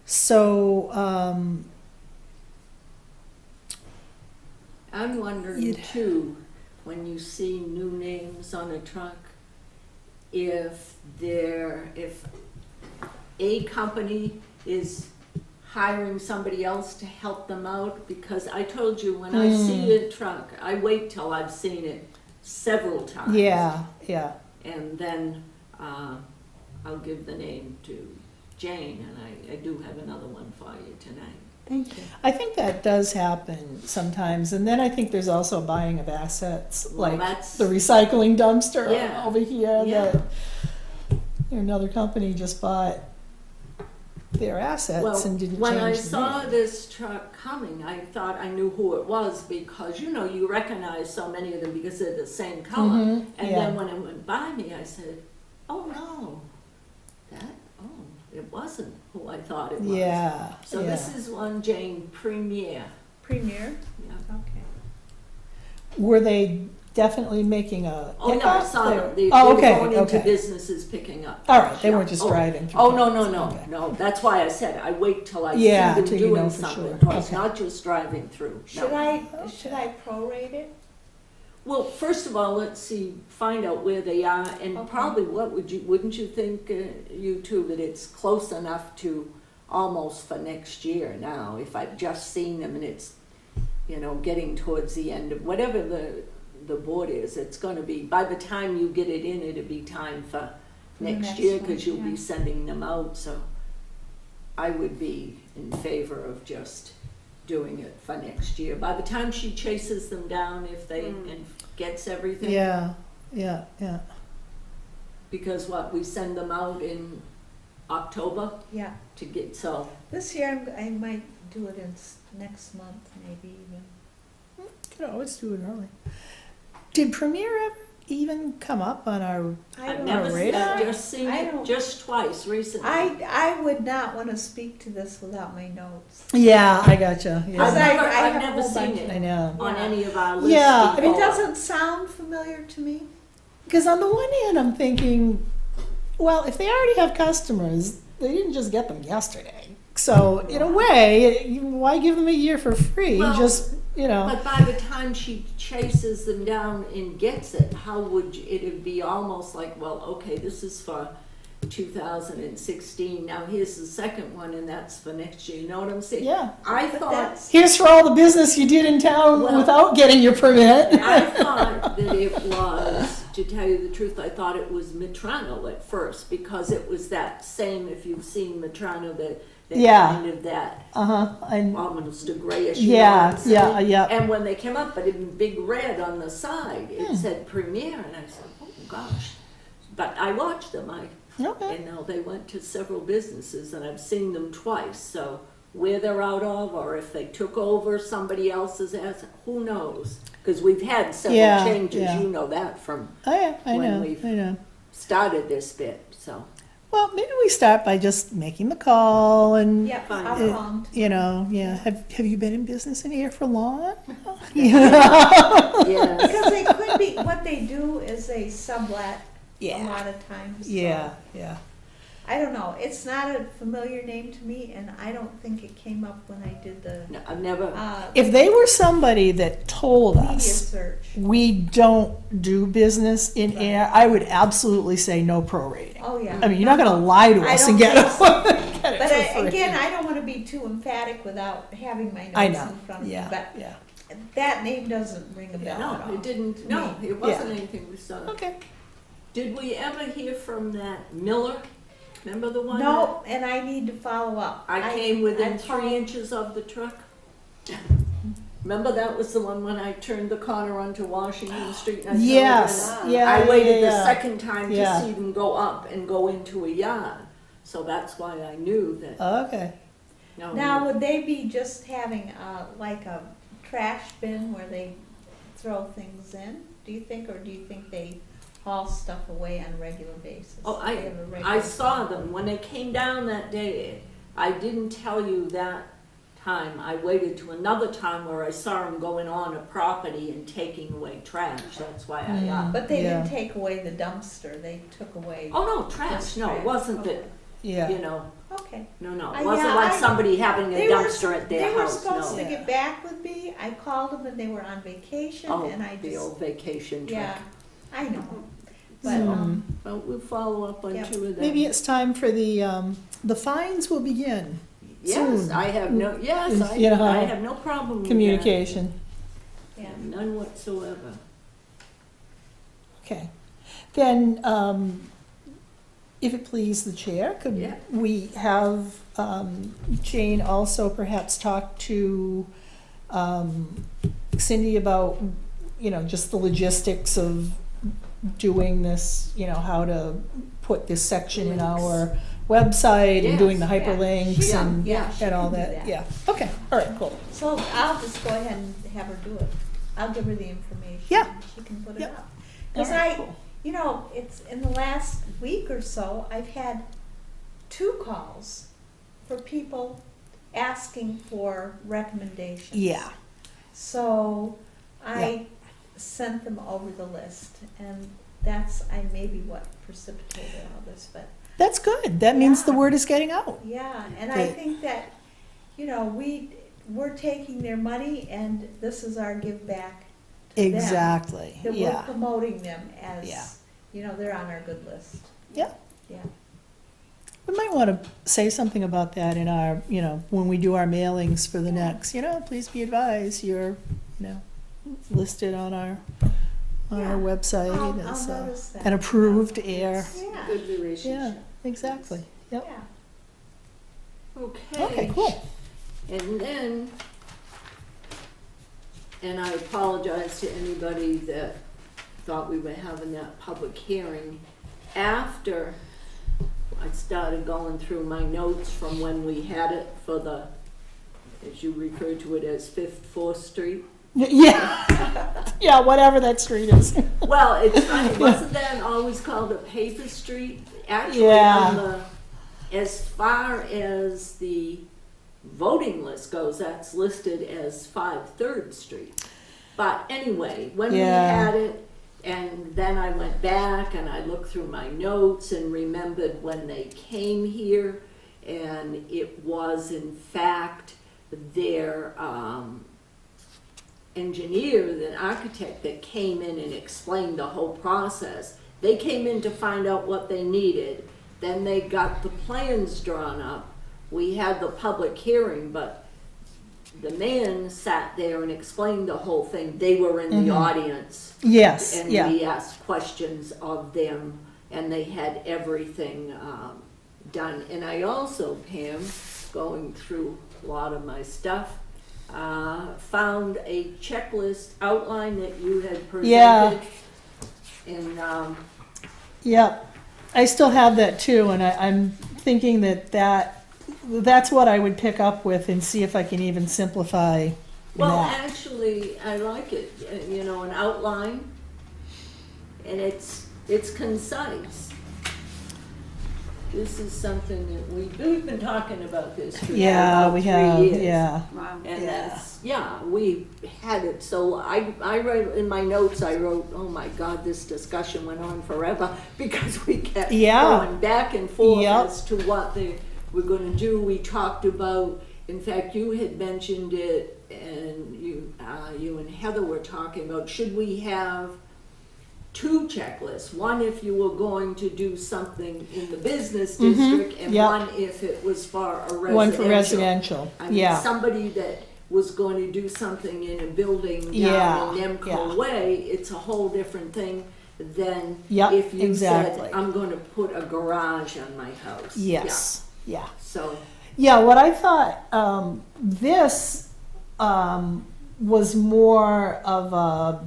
So, I'm wondering You'd- too, when you see new names on a truck, if a company is hiring somebody else to help them out, because I told you, when I see a truck, I wait till I've seen it several times. yeah. And then, I'll give the name to Jane, and I do have another one for you tonight. Thank you. I think that does happen sometimes, and then I think there's also buying of assets, Well, like that's- the recycling dumpster Yeah. over here. Yeah. That another company just bought their assets Well, and didn't when I change the saw name. this truck coming, I thought I knew who it was, because, you recognize so many of them because they're the same color. Mhm, And yeah. then when it went by me, I said, oh no, it wasn't who I thought it was. Yeah. So yeah. this is one Jane Premier. Premier? Yeah. Okay. Were they definitely making a? Oh, no, I pickup? saw them. They They were were going into okay. businesses picking up. All right, they Yeah. weren't just Oh, driving through. Oh, no, towns. Okay. no. That's why I said I wait till I Yeah, see them till you know doing for something. sure. So it's Okay. not just driving through. No. Should I prorate it? Well, first of all, let's see, find out where they are, and Okay. probably wouldn't you think, you two, that it's close enough to almost for next year now, if I've just seen them and it's, getting towards the end of, whatever the board is, it's gonna be, by the time you get it in, it'll be time for For the next next year, one, cause you'll yeah. be sending them out, so I would be in favor of just doing it for next year. By the time she chases them down, if they, and gets everything. Yeah. Because we send them out in October Yeah, to get, so, this year I might do it next month, maybe even. Could always do it early. Did Premier ever even come up on our? I I've don't never know. seen radar? it, just seen I it don't- just twice recently. I would not want to speak to this without my notes. Yeah, I gotcha. I've Yeah. I never, have I've a never whole seen bunch it I know. on Yeah. any of our lists Yeah, before. It doesn't sound familiar to me. Because on the one hand, I'm thinking, well, if they already have customers, they didn't just get them yesterday. So in a way, why give them a year for free? Well, Just But by the time she chases them down and gets it, how would it'd be almost like, well, okay, this is for 2016. Now here's the second one, and that's for next year. You know what I'm saying? Yeah. I But thought that's, Here's for all the business you did in town Well- without getting your permit. I thought that it was, to tell you the truth, I thought it was Matrano at first, because it was that same, if you've seen Matrano, that Yeah. kind of that And almost a grayish. yeah, you know what I'm saying? yeah. And when they came up, but in big red on the side, it Hmm. said Premier, and I said, oh gosh. But I watched them, Okay. and now they went to several businesses, and I've seen them twice, so where they're out of, or if they took over somebody else's asset, who knows? Because we've had several Yeah, changes, yeah. you know that from Oh yeah, I when know. we've- I know. started this bit, so. Well, maybe we start by just making the call and yeah, Fine. I'll it- call 'em. yeah. Have you been in business in here for long? Yes. Because they could be, what they do is they sublet a Yeah. lot of times. so Yeah. I don't know. It's not a familiar name to me, and I don't think it came up when I did the No, I've never, If they were somebody that told media us search. we don't do business in air, I would absolutely say no prorating. Oh, yeah. I mean, you're not going to lie to I us don't and get think it, so. get it But for free. again, I don't want to be too emphatic without having my I notes know. in front of me. Yeah. But Yeah. that name doesn't ring a bell at no, all. it didn't, no, Me. it wasn't Yeah. anything we saw. Okay. Did we ever hear from that Miller? Remember the one? No, and I need to follow up. that I came within I 3 inches of the truck? Remember that was the one when I turned the corner onto Washington Street? And I Yes. told them, Yeah. I waited yeah. the second time Yeah. to see them go up and go into a yard. So that's why I knew that, Okay. no. Now, would they be just having like a trash bin where they throw things in, do you think, or do you think they haul stuff away on a regular basis? Oh, They have a I regular- saw them when they came down that day. I didn't tell you that time. I waited to another time where I saw them going on a property and taking away trash. That's why I asked. But they Yeah. didn't take away the dumpster, they took away, Oh, no, trash, Just no, it trash. wasn't Okay. that, Yeah. you know, okay. no, Yeah, it wasn't like I- somebody having a They were, dumpster at their they were house, supposed to no. get back with me, I called them and they were on vacation, Oh, and I the just, old vacation trip. yeah, I know. But, Hmm. Well, we'll follow up on Yeah. 2 of them. Maybe it's time for the fines will begin. Yes, soon. I have no, yes, I, You know, I have no problem with that. Communication. yeah. None whatsoever. Okay. Then, if it please the chair, could Yeah. we have Jane also perhaps talk to Cindy about, just the logistics of doing this, how to put this section in our website and doing the Yes. hyperlinks Yeah. and, Yeah, she and all can do that? that. Yeah, okay, all right, cool. So I'll just go ahead and have her do it. I'll give her the information. Yeah. and she can put it Yep. up. All Because right, cool. it's in the last week or so, I've had 2 calls for people asking for recommendations. Yeah, So I sent them over the list, and that's maybe what precipitated all this, but that's good. That means the Yeah. word is getting out. yeah, and I Good. think that, we're taking their money, and this is our give back to them. Exactly, That we're yeah. promoting them Yeah. as, you know, they're on our good list. Yeah. Yeah. We might want to say something about that in our, you know, when we do our mailings for the next, you know, please be advised, you're, you know, listed on our Yeah. website I'll as notice that. an approved Ayer. Yeah, Good Yeah, relationship. exactly, yep. yeah. Okay, cool. And then, and I apologize to anybody that thought we were having that public hearing. After I started going through my notes from when we had it for the, as you refer to it as 4th Street. Yeah, yeah, whatever that street is. Well, it's funny, wasn't that always called a paper street? Actually, Yeah. on the, as far as the voting list goes, that's listed as 3rd Street. But anyway, when we Yeah. had it, and then I went back and I looked through my notes and remembered when they came here, and it was in fact their engineer, the architect that came in and explained the whole process. They came in to find out what they needed. Then they got the plans drawn up. We had the public hearing, but the man sat there and explained the whole thing. They were in the audience. Yes, And yeah. we asked questions of them, and they had everything done. And I also, Pam, going through a lot of my stuff, found a checklist outline that you had Yeah. presented. And Yep, I still have that too, and I'm thinking that's what I would pick up with and see if I can even simplify well, that. actually, I like it, you know, an outline, and it's concise. This is something that we've been talking about this for Yeah, about we 3 have, years. yeah. Wow. And Yeah. that's, yeah, we had it, so I wrote, in my notes, I wrote, oh my God, this discussion went on forever, because we kept Yeah. going back and forth Yep. as to what they were gonna do. We talked about, in fact, you had mentioned it, and you and Heather were talking about, should we have 2 checklists? One if you were going to do something in the business district, and Yep. one if it was for a residential. One for residential, I mean, yeah. somebody that was going to do something in a building Yeah, down in Nemco yeah. Way, it's a whole different thing than Yep, if you exactly. said, I'm going to put a garage on my house. Yes, yeah. Yeah. So, Yeah, what I thought, this was more of a,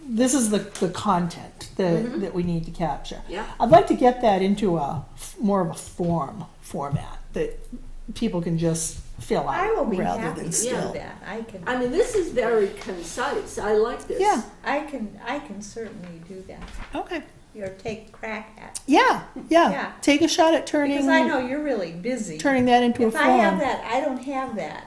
this is the content that we need to capture. yeah. I'd like to get that into more of a format that people can just fill out I will be rather happy than to do still. that. I mean, this is very concise. I like this. Yeah, I can certainly do that. okay. Or take crack at it. Yeah, yeah. Yeah. Take a shot at turning Because I know you're really busy. turning that into a If I have form. that, I don't have that,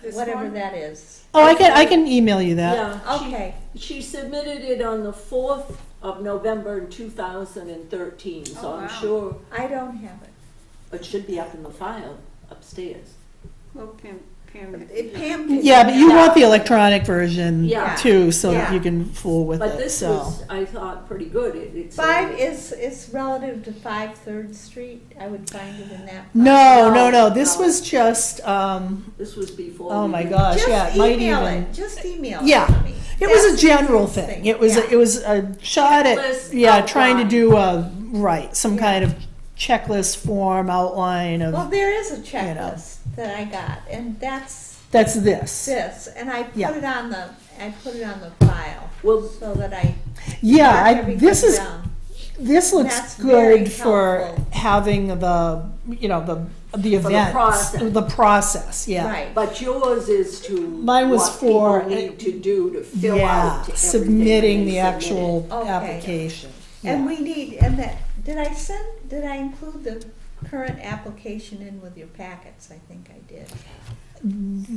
This whatever one? that is. Oh, I can email you that. Yeah. Okay. She submitted it on the 4th of November in 2013, so Oh, I'm wow. sure I don't have it. it should be up in the file upstairs. Well, Pam, Pam can. Yeah, but you Yeah. want the electronic version Yeah. too, so that Yeah. you can fool with But it. this So was, I thought, pretty good. It's Five is relative to 3rd Street. I would find it in that. no, No, This no. was just. This was before. Oh we my did- gosh, Just yeah, it might email even. it. Just email Yeah. it to me. It was a That's the general easiest thing. It was Yeah. it was a shot Checklist at trying to outline. do a some Yeah. kind of checklist form outline of Well, there is a checklist that I got, and that's that's this. this, and I Yeah. put it on the file Well, so that I Yeah, mark I, everything this is down. this looks That's very good for helpful. having the the events, process. the process. Yeah. Right. but yours is to Mine was what for- people need to do to fill Yeah, out everything submitting when the they actual submit Okay. application. And Yeah. we need, and that, did I include the current application in with your packets? I think I did.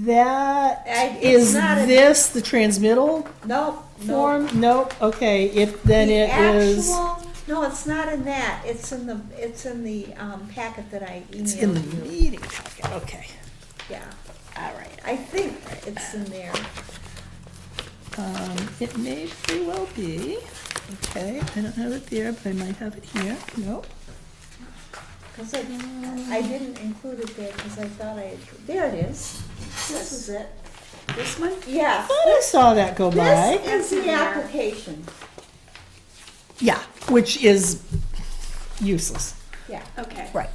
That It's is not a- this the transmittal Nope, form? Nope. Okay. Then The it is. actual, no, it's not in that, it's in the packet that I It's in the emailed you. meeting packet. Okay. Yeah, All right. I think it's in there. It may very well be. Okay, I don't have it there, but I might have it here. Nope. Because I didn't include it there because I thought there it is. This is it. This one? Yeah. I thought I saw that go by. This is the application. Yeah, which is useless. Yeah. Okay. Right.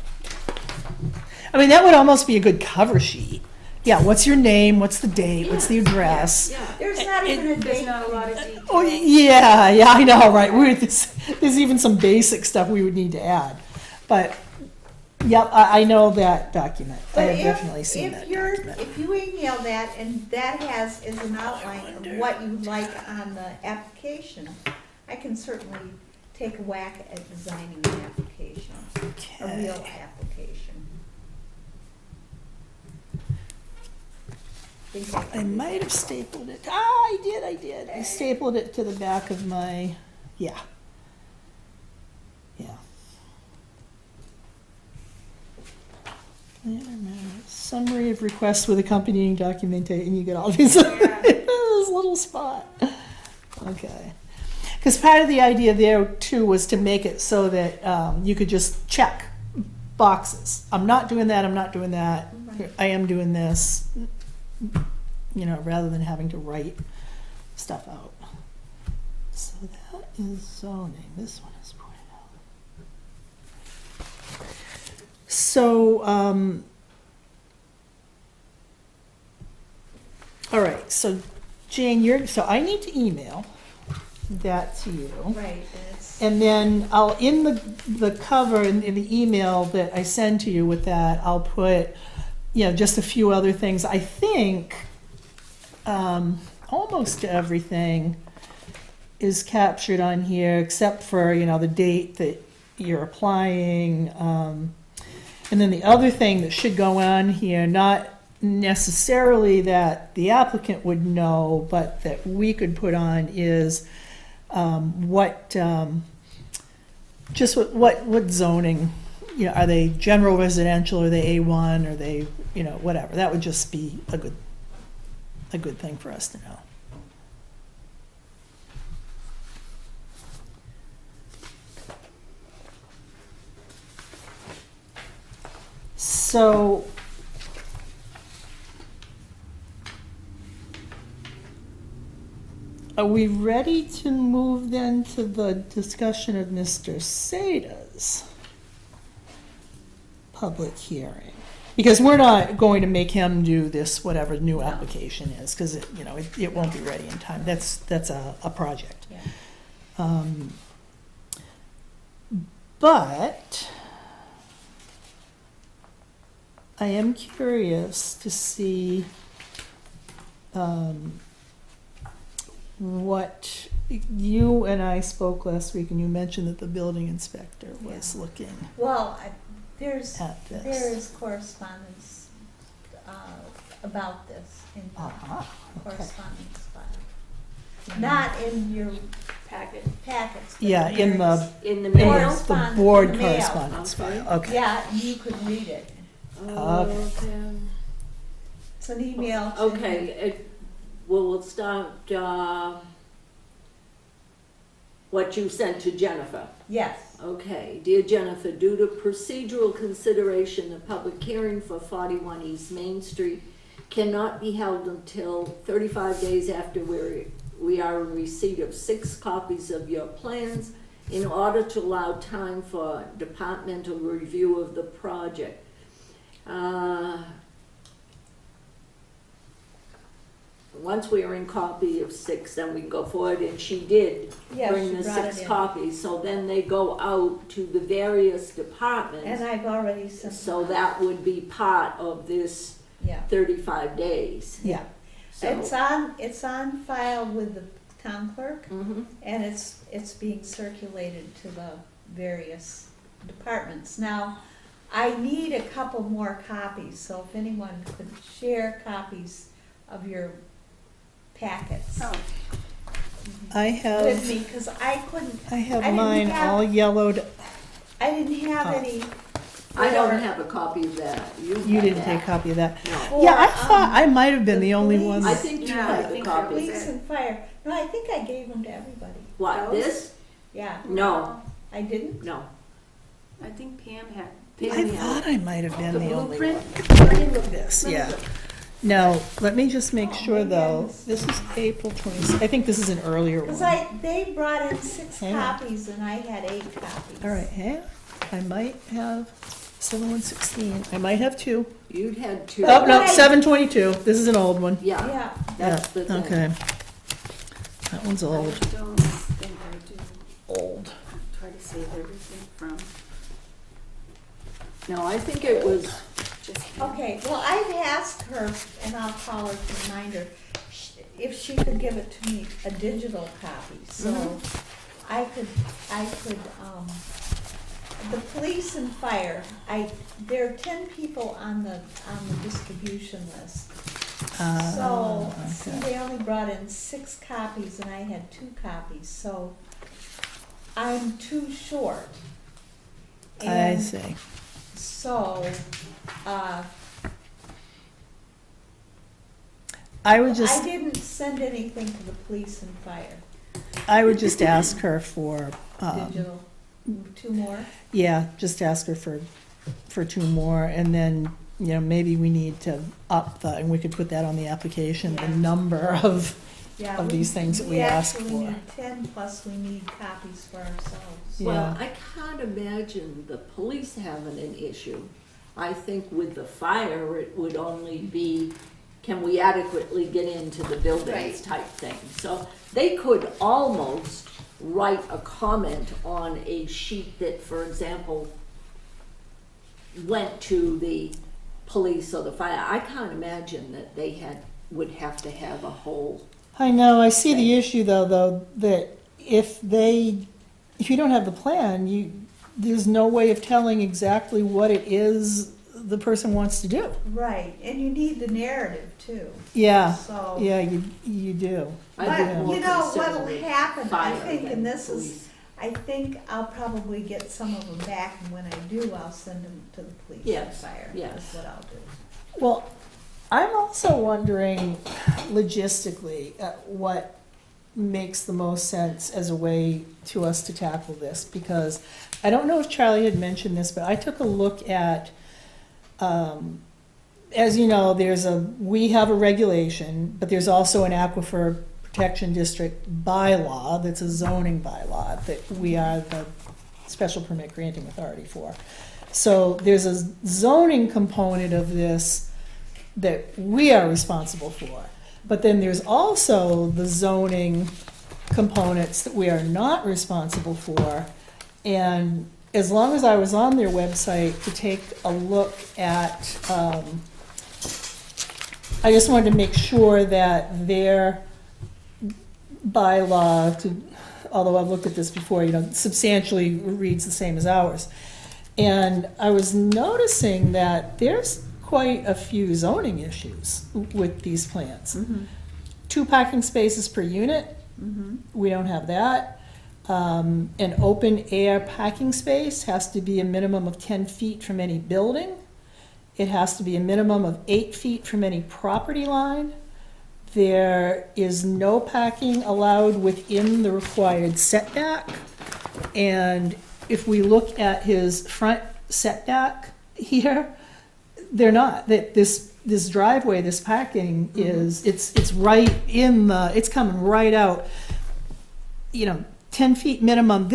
I mean, that would almost be a good cover sheet. Yeah, what's your name? What's the date? What's the address? Yeah. There's not even a There's date. not a lot of detail. Oh, yeah, I know, right. There's even some basic stuff we would need to add. But, yep, I know that document. I But have definitely seen that document. If you email that and that is an outline of what you'd like on the application, I can certainly take a whack at designing an application, a real Okay. application. I might have stapled it. I did. I stapled it to the back of my, yeah. Summary of requests with accompanying documentation, and you get all these, this little spot. Okay. Because part of the idea there too was to make it so that you could just check boxes. I'm not doing that, I'm not doing that, Right. I am doing this, you know, rather than having to write stuff out. So that is zoning, this one is pointed out. So, all right, so Jane, so I need to email that to you. Right, and it's, And then I'll, in the cover, in the email that I send to you with that, I'll put, you know, just a few other things. I think almost everything is captured on here, except for, you know, the date that you're applying. And then the other thing that should go on here, not necessarily that the applicant would know, but that we could put on is just what zoning, you know, are they general residential, are they A1, are they, you know, whatever. That would just be a good thing for us to know. So are we ready to move then to the discussion of Mr. Sada's public hearing? Because we're not going to make him do this, whatever new application is, because it, you know, it won't be ready in time. That's a project. yeah. But I am curious to see what you and I spoke last week, and you mentioned that the building inspector was looking Well, there's, at this. there is correspondence about this in the Okay. correspondence file. Not in your packets. But Yeah, in the, In the in mail? the Correspondence, board in the mail. correspondence Okay. file, okay. Yeah, you could read it. Okay. It's an email to. Okay, well, we'll start, what you sent to Jennifer. Yes. Okay, dear Jennifer, due to procedural consideration, the public hearing for 41 East Main Street cannot be held until 35 days after we are in receipt of 6 copies of your plans in order to allow time for departmental review of the project. Once we are in copy of 6, then we can go forward, and she did Yeah, bring she the brought 6 it in. copies, so then they go out to the various departments. And I've already sent. So them. that would be part of this Yeah. 35 days. Yeah, So, It's on file with the town clerk, Mhm. and it's being circulated to the various departments. Now, I need a couple more copies, so if anyone could share copies of your packets Oh, I with have, me, because I couldn't, I have I didn't mine have- all yellowed. I didn't have Oh. any I don't have a copy of that. You have didn't that. take a copy of that. No. Yeah, I For, thought I might have been the the only police- one. I think you Yeah, I have the think that was copy. it. Police and fire. No, I think I gave them to everybody. What, Those? this? Yeah. No, I didn't? no. I think Pam had. I thought I might have been The the only blueprint? one. Let me look. This, Let me yeah. look. Now, let me just make Oh, sure maybe I though, missed this is April 20, I think this is an earlier Because one. they brought in 6 Hang on. copies and I had 8 copies. All right, hang on. I might have 7116. I might have 2. You'd had two. Oh, no, Right. 722. This is an old one. Yeah, Yeah. that's the thing. Okay. That one's I old. don't think I do. Old. Try to save everything from No, I think it was, just. Okay, well, I've asked her, and I'll call her to remind her, if she could give it to me, a digital copy, so I could, the police and fire, there are 10 people on the distribution list. So, see, okay. they only brought in 6 copies and I had 2 copies, so I'm too short. I And see. so, I would I just, didn't send anything to the police and fire, I would just ask her for, digital, 2 more. yeah, just ask her for 2 more, and then, you know, maybe we need to up the, and we could put that on the application, the Yeah. number of Yeah, of these things that we ask actually for. need 10, plus we need copies for ourselves. Yeah. well, I can't imagine the police having an issue. I think with the fire, it would only be, can we adequately get into the buildings Right. type thing. So they could almost write a comment on a sheet that, for example, went to the police or the fire. I can't imagine that they would have to have a whole, I know, I see the issue though, that if you don't have the plan, there's no way of telling exactly what it is the person wants to do. Right, and you need the narrative too. Yeah, So, yeah, you do. I'd but be more you know concerned what'll with happen, I fire think, than and this police. is, I think I'll probably get some of them back, and when I do, I'll send them to the police and Yes, fire. yes. That's what I'll do. Well, I'm also wondering logistically what makes the most sense as a way to us to tackle this, because I don't know if Charlie had mentioned this, but I took a look at, as you know, we have a regulation, but there's also an aquifer protection district bylaw that's a zoning bylaw that we are the special permit granting authority for. So there's a zoning component of this that we are responsible for. But then there's also the zoning components that we are not responsible for. And as long as I was on their website to take a look at, I just wanted to make sure that their bylaw, although I've looked at this before, substantially reads the same as ours. And I was noticing that there's quite a few zoning issues with these plans. 2 parking spaces per unit, we don't have that. An open air parking space has to be a minimum of 10 feet from any building. It has to be a minimum of 8 feet from any property line. There is no parking allowed within the required setback. And if we look at his front setback here, they're not. That this driveway, this parking is, it's right in it's coming right out, 10 feet minimum.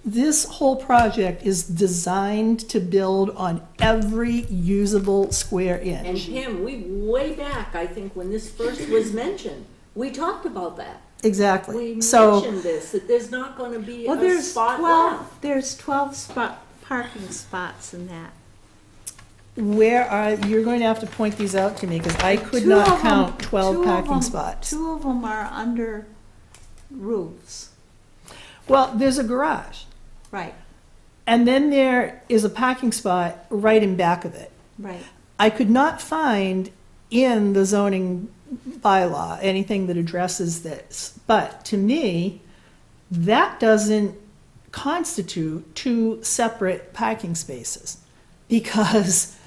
This whole project is designed to build on every usable square And inch. Pam, way back, I think, when this first was mentioned, we talked about that. Exactly. We So, mentioned this, that there's not gonna be Well, a there's spot 12, left. there's 12 parking spots in that. you're going to have to point these out to me, because I could Two not of 'em- count 12 two of parking 'em- spots. 2 of them are under roofs, Well, there's a garage. right, And then there is a parking spot right in back of it. right. I could not find in the zoning bylaw anything that addresses this. But to me, that doesn't constitute 2 separate parking spaces. because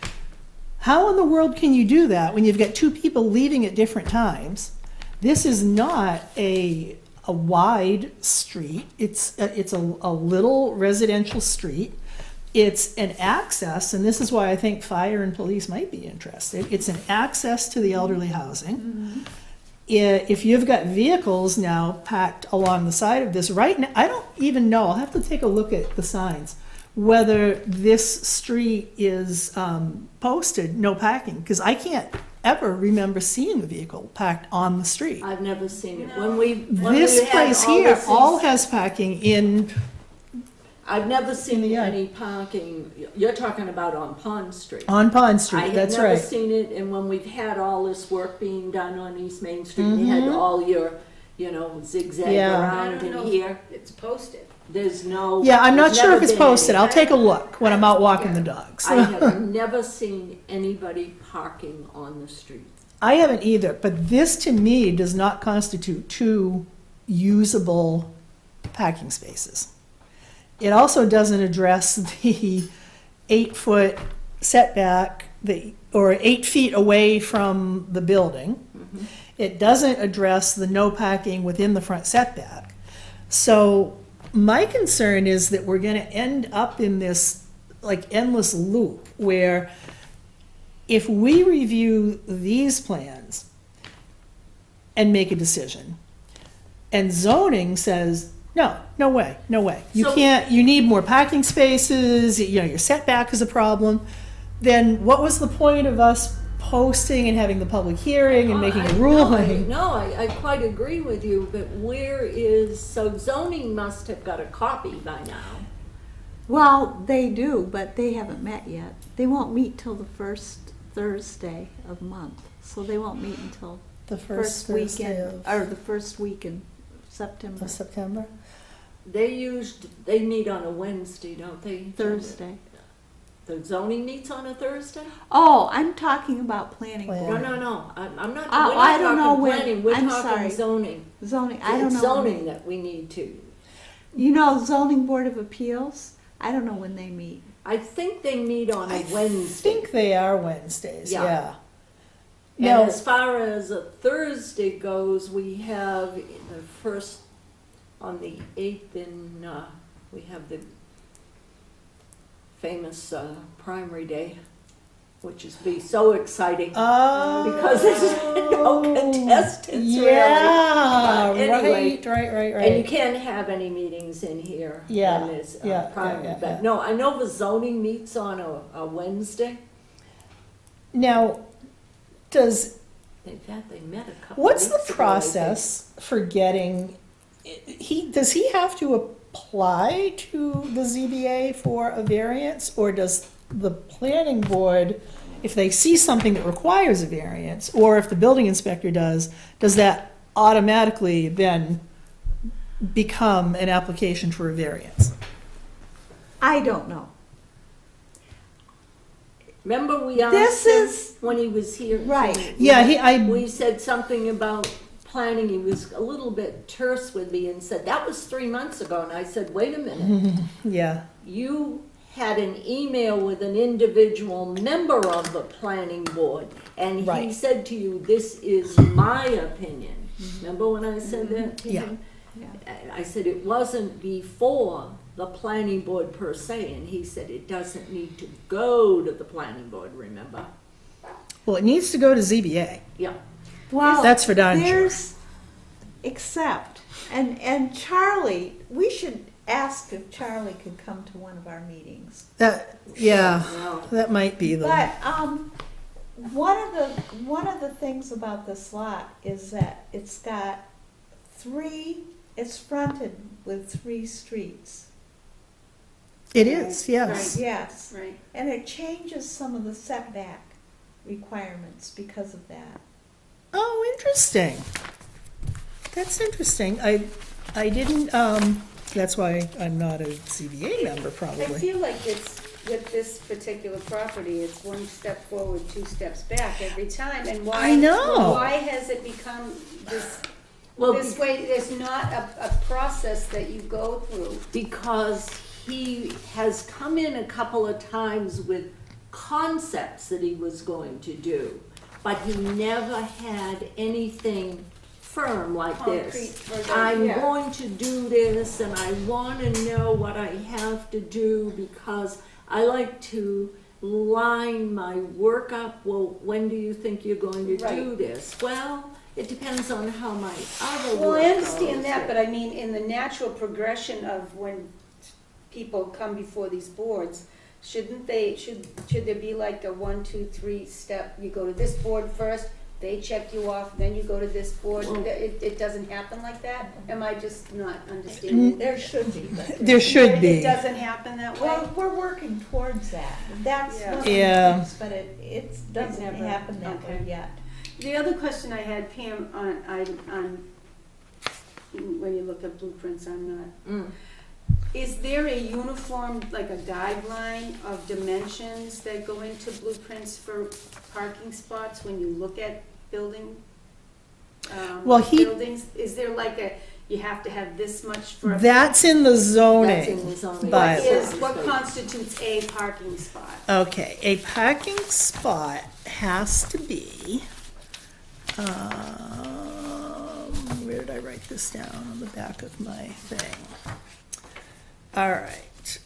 how in the world can you do that when you've got two people leaving at different times? This is not a wide street. It's a little residential street. It's an access, and this is why I think fire and police might be interested. It's an access to the elderly housing. If you've got vehicles now packed along the side of this, right now, I don't even know, I'll have to take a look at the signs, whether this street is posted, no parking, because I can't ever remember seeing a vehicle packed on the street. I've never seen it. No. When This we had place all here this- all has parking in, I've never seen the yard. any parking, you're talking about on Pond Street. on Pond Street, that's I had right. never seen it, and when we've had all this work being done on East Main Street, you had Mhm. all your, zigzag Yeah. I around don't know in if here. it's posted. There's no. Yeah, I'm not there's sure never if it's been posted. any. I'll take a look when I'm out walking the dogs. I have never seen anybody parking on the street. I haven't either, but this to me does not constitute two usable parking spaces. It also doesn't address the 8-foot setback, or 8 feet away from the building. It doesn't address the no parking within the front setback. So my concern is that we're gonna end up in this like endless loop where if we review these plans and make a decision, and zoning says, no way. You So- can't, you need more parking spaces, your setback is a problem, then what was the point of us posting and having the public hearing and making a ruling? I quite agree with you, but so zoning must have got a copy by now. Well, they do, but they haven't met yet. They won't meet till the first Thursday of month, so they won't meet until The first Thursday weekend, or the first week in September, of September? They meet on a Wednesday, don't they? Thursday. The zoning meets on a Thursday? Oh, I'm talking about planning Plan. board. No, I'm not, Oh, we're I not don't know talking when- planning, we're I'm talking sorry. zoning. Zoning, I don't It's know. when zoning they- that we need to. You know, zoning board of appeals, I don't know when they meet. I think they meet on a I Wednesday. think they are Wednesdays, Yeah. yeah. And Now, as far as a Thursday goes, we have the first, on the 8th, we have the famous primary day, which is be so exciting. Because there's no contestants, really. Yeah, But anyway, right. And you can't have any meetings in here. Yeah, when there's, yeah, primary. yeah. But no, I know the zoning meets on a Wednesday. Now, In fact, they met a couple what's weeks the ago, I think. process for getting, does he have to apply to the ZBA for a variance, or does the planning board, if they see something that requires a variance, or if the building inspector does that automatically then become an application for a variance? I don't know. Remember we asked This him is- when he was here? Right. Yeah, We said something about planning, he was a little bit terse with me and said, that was 3 months ago, and I said, wait a minute, yeah, you had an email with an individual member of the planning board, and he Right. said to you, this is my opinion. Remember when I said that to Yeah. him? Yeah. And I said, it wasn't before the planning board per se, and he said, it doesn't need to go to the planning board, remember? well, it needs to go to ZBA. Yeah. Well, That's for darn sure. there's, except, and Charlie, we should ask if Charlie could come to one of our meetings. No. That might be the. But, one of the things about this lot is that it's fronted with 3 streets. It is, yes. Yes, Right. and it changes some of the setback requirements because of that. Oh, interesting. That's interesting. I didn't, that's why I'm not a CBA member I probably. feel like it's, with this particular property, it's 1 step forward, 2 steps back every time, and why? I know. Why has it become this, Well, this way? There's not a process that you go through. because he has come in a couple of times with concepts that he was going to do, but he never had anything firm like Concrete this. for the- I'm yeah. going to do this, and I want to know what I have to do because I like to line my work up. Well, when do you think you're going to do Right. this? Well, it depends on how my other Well, work I understand goes. that, but I mean, in the natural progression of when people come before these boards, shouldn't they, should there be like a 1, 2, 3 step? You go to this board first, they check you off, then you go to this board. Well- It doesn't happen like that? Am I just not understanding? There should be, but. There should It be. doesn't happen that way? Well, we're working towards that. That's Yeah. one of the Yeah. things, but it doesn't never- happen that way okay. yet. The other question I had, Pam, when you look at blueprints, I'm not. Mm. Is there a uniform, like a guideline of dimensions that go into blueprints for parking spots when you look at building? Well, he- Buildings, is there like you have to have this much for a. That's in the That's in zoning. the zoning. But- What constitutes a parking spot? Okay, a parking spot has to be, where did I write this down on the back of my thing? All right,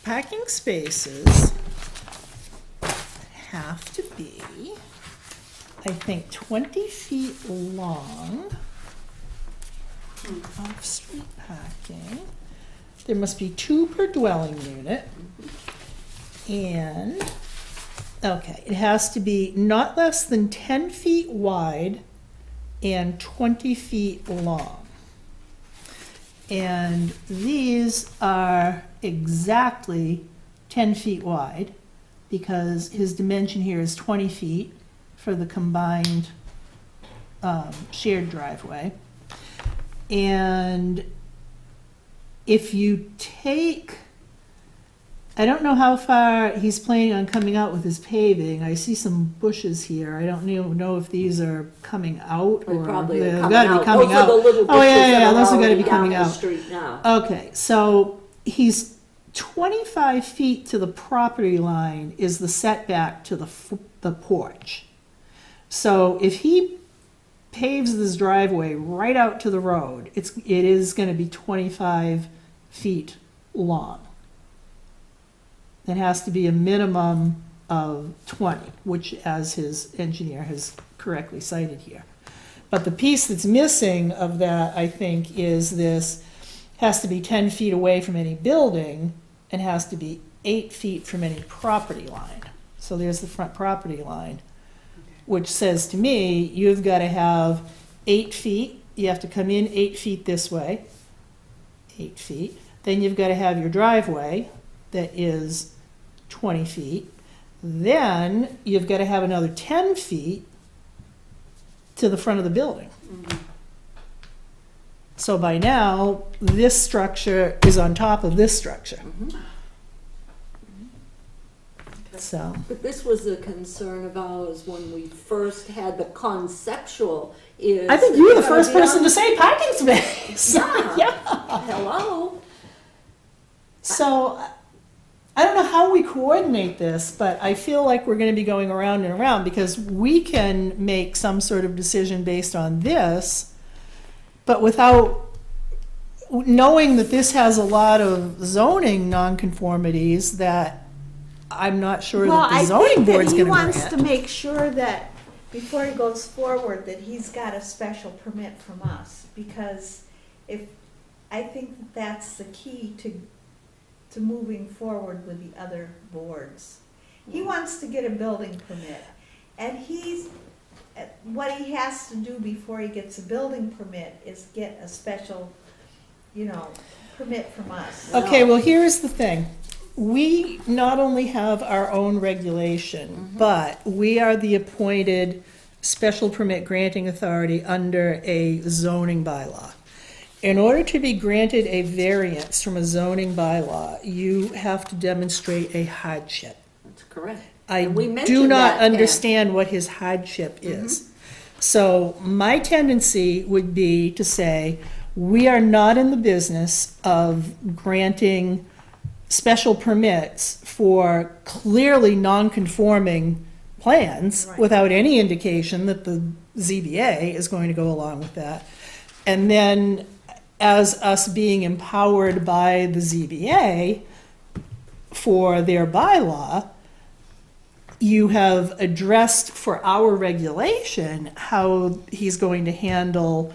parking spaces have to be, I think, 20 feet long. Off-street parking. There must be 2 per dwelling unit. And, okay, it has to be not less than 10 feet wide and 20 feet long. And these are exactly 10 feet wide because his dimension here is 20 feet for the combined shared driveway. And if you take, I don't know how far he's planning on coming out with his paving. I see some bushes here. I don't know if these are coming out They or probably they've are gotta coming be out. coming Those are out. the little Oh, yeah, bushes yeah, that those are are gotta already be coming down the out. street now. Okay, so he's 25 feet to the property line is the setback to the porch. So if he paves this driveway right out to the road, it is going to be 25 feet long. It has to be a minimum of 20, which, as his engineer has correctly cited here. But the piece that's missing of that, I think, is this has to be 10 feet away from any building and has to be 8 feet from any property line. So there's the front property line, which says to me, you've got to have 8 feet. You have to come in 8 feet this way, 8 feet. Then you've got to have your driveway that is 20 feet. Then you've got to have another 10 feet to the front of the building. So by now, this structure is on top of this structure. So, But this was a concern of ours when we first had the conceptual is. I think you were the it's first gonna be person on- to say parking space. Yeah. Yeah. Hello? So, I don't know how we coordinate this, but I feel like we're gonna be going around and around because we can make some sort of decision based on this, but without knowing that this has a lot of zoning nonconformities that I'm not sure Well, that the I zoning think that board's he gonna wants to grant. make sure that before he goes forward, that he's got a special permit from us, because I think that that's the key to moving forward with the other boards. He wants to get a building permit, and what he has to do before he gets a building permit is get a special, permit from us. Okay, well, here's the thing. We not only have our own regulation, but we are the appointed special permit granting authority under a zoning bylaw. In order to be granted a variance from a zoning bylaw, you have to demonstrate a hardship. That's correct. I And we do mentioned not that, Pam. understand what his hardship is. So my tendency would be to say, we are not in the business of granting special permits for clearly non-conforming plans Right. without any indication that the ZBA is going to go along with that. And then, as us being empowered by the ZBA for their bylaw, you have addressed for our regulation how he's going to handle,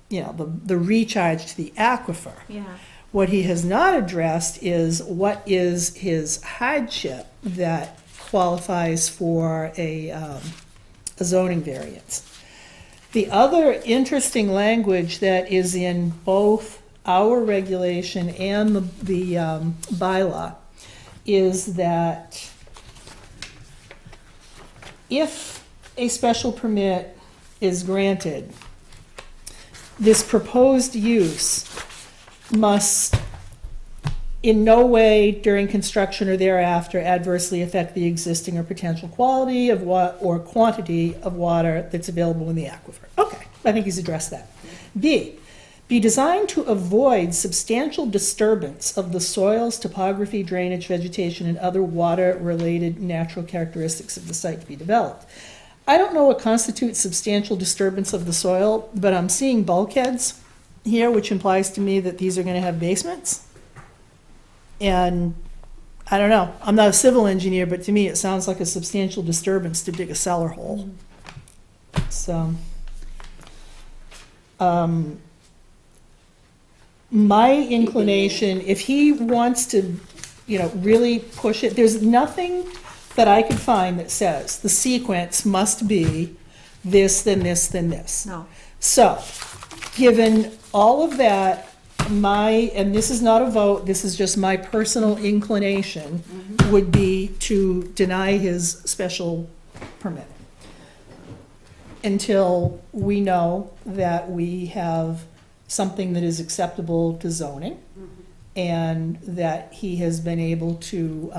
the recharge to the aquifer. Yeah. What he has not addressed is what is his hardship that qualifies for a zoning variance. The other interesting language that is in both our regulation and the bylaw is that if a special permit is granted, this proposed use must in no way during construction or thereafter adversely affect the existing or potential quality of or quantity of water that's available in the aquifer. Okay, I think he's addressed that. B, be designed to avoid substantial disturbance of the soils, topography, drainage, vegetation, and other water-related natural characteristics of the site to be developed. I don't know what constitutes substantial disturbance of the soil, but I'm seeing bulkheads here, which implies to me that these are going to have basements. And I don't know, I'm not a civil engineer, but to me it sounds like a substantial disturbance to dig a cellar hole. So, my inclination, if he wants to, really push it, there's nothing that I could find that says the sequence must be this, then this, then this. No. So, given all of that, and this is not a vote, this is just my personal inclination, would be to deny his special permit until we know that we have something that is acceptable to zoning and that he has been able to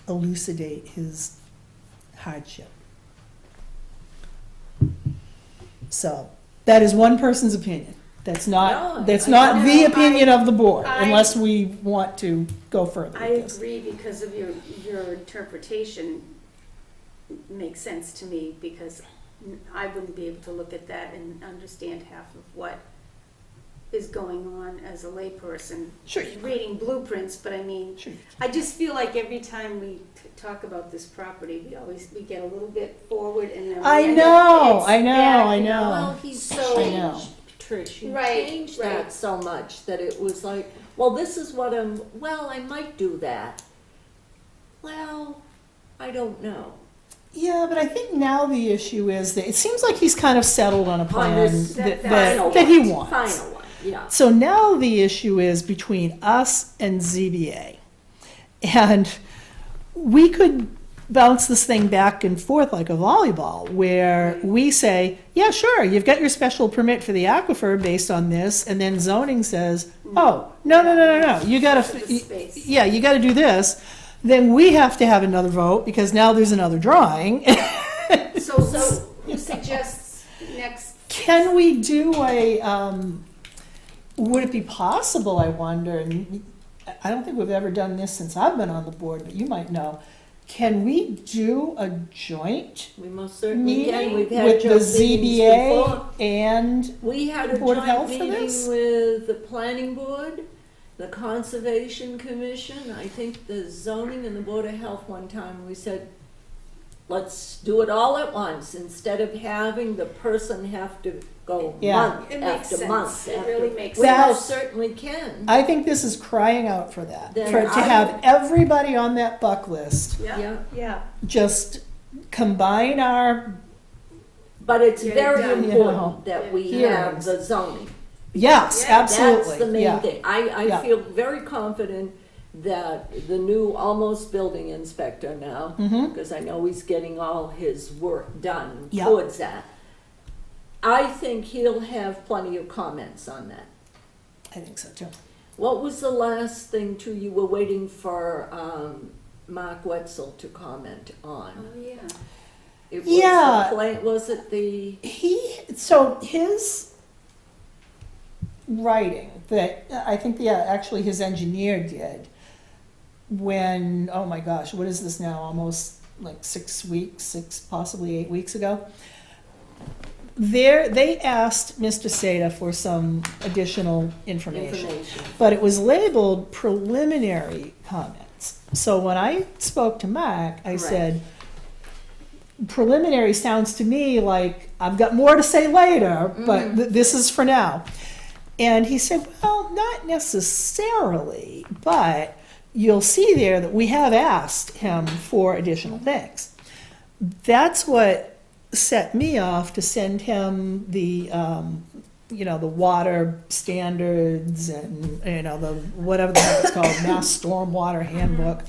elucidate his hardship. So, that is one person's opinion. That's not the opinion of the board, unless we want to go further I with this. agree because of your interpretation makes sense to me because I wouldn't be able to look at that and understand half of what is going on as a layperson. Sure you could. Reading blueprints, but I mean, Sure. I just feel like every time we talk about this property, we get a little bit forward and then I we end know, up- I it's know, back, I you know. Well, he's So- I know. changed, Trish, he Right, changed right. that so much that it was like, well, this is what I might do that. Well, I don't know. Yeah, but I think now the issue is that it seems like he's kind of settled on a plan this- that final he one, wants. Final one, yeah. So now the issue is between us and ZBA. And we could bounce this thing back and forth like a volleyball, where we say, yeah, sure, you've got your special permit for the aquifer based on this, and then zoning says, oh, no, you gotta, The space. yeah, you gotta do this. Then we have to have another vote, because now there's another drawing. So who suggests next? Can we do would it be possible, I wonder, and I don't think we've ever done this since I've been on the board, but you might know, can we do a joint We most certainly can. meeting We've had with the joint meetings ZBA before. and, We had a Board of joint Health for meeting this? with the planning board, the conservation commission, I think the zoning and the board of health one time. We said, let's do it all at once instead of having the person have to go Yeah. month It makes after sense. month. It after- really makes We sense. most certainly can. I think this is crying out for that. Then For to I have would- everybody on that buck list, Yeah, Yeah. just combine our, but it's Get it very done. You know, important that we hearings. have the zoning. yes, Yeah, absolutely, That's the main yeah. thing. I Yeah. feel very confident that the new almost building inspector now, Mhm. because I know he's getting all his work done Yeah. towards that. I think he'll have plenty of comments on that. I think so too. What was the last thing too you were waiting for Mark Wetzel to comment on? Oh, yeah. It was Yeah. was it the, So his writing that I think, actually his engineer did when, oh my gosh, what is this now? Almost like 6 weeks, possibly 8 weeks ago. They asked Mr. Seda for some additional information, but it was labeled preliminary comments. So when I spoke to Mac, I said, preliminary sounds to me like I've got more to say later, but this is for now. And he said, well, not necessarily, but you'll see there that we have asked him for additional things. That's what set me off to send him the, the water standards and, the, whatever the heck it's called, Mass Stormwater Handbook.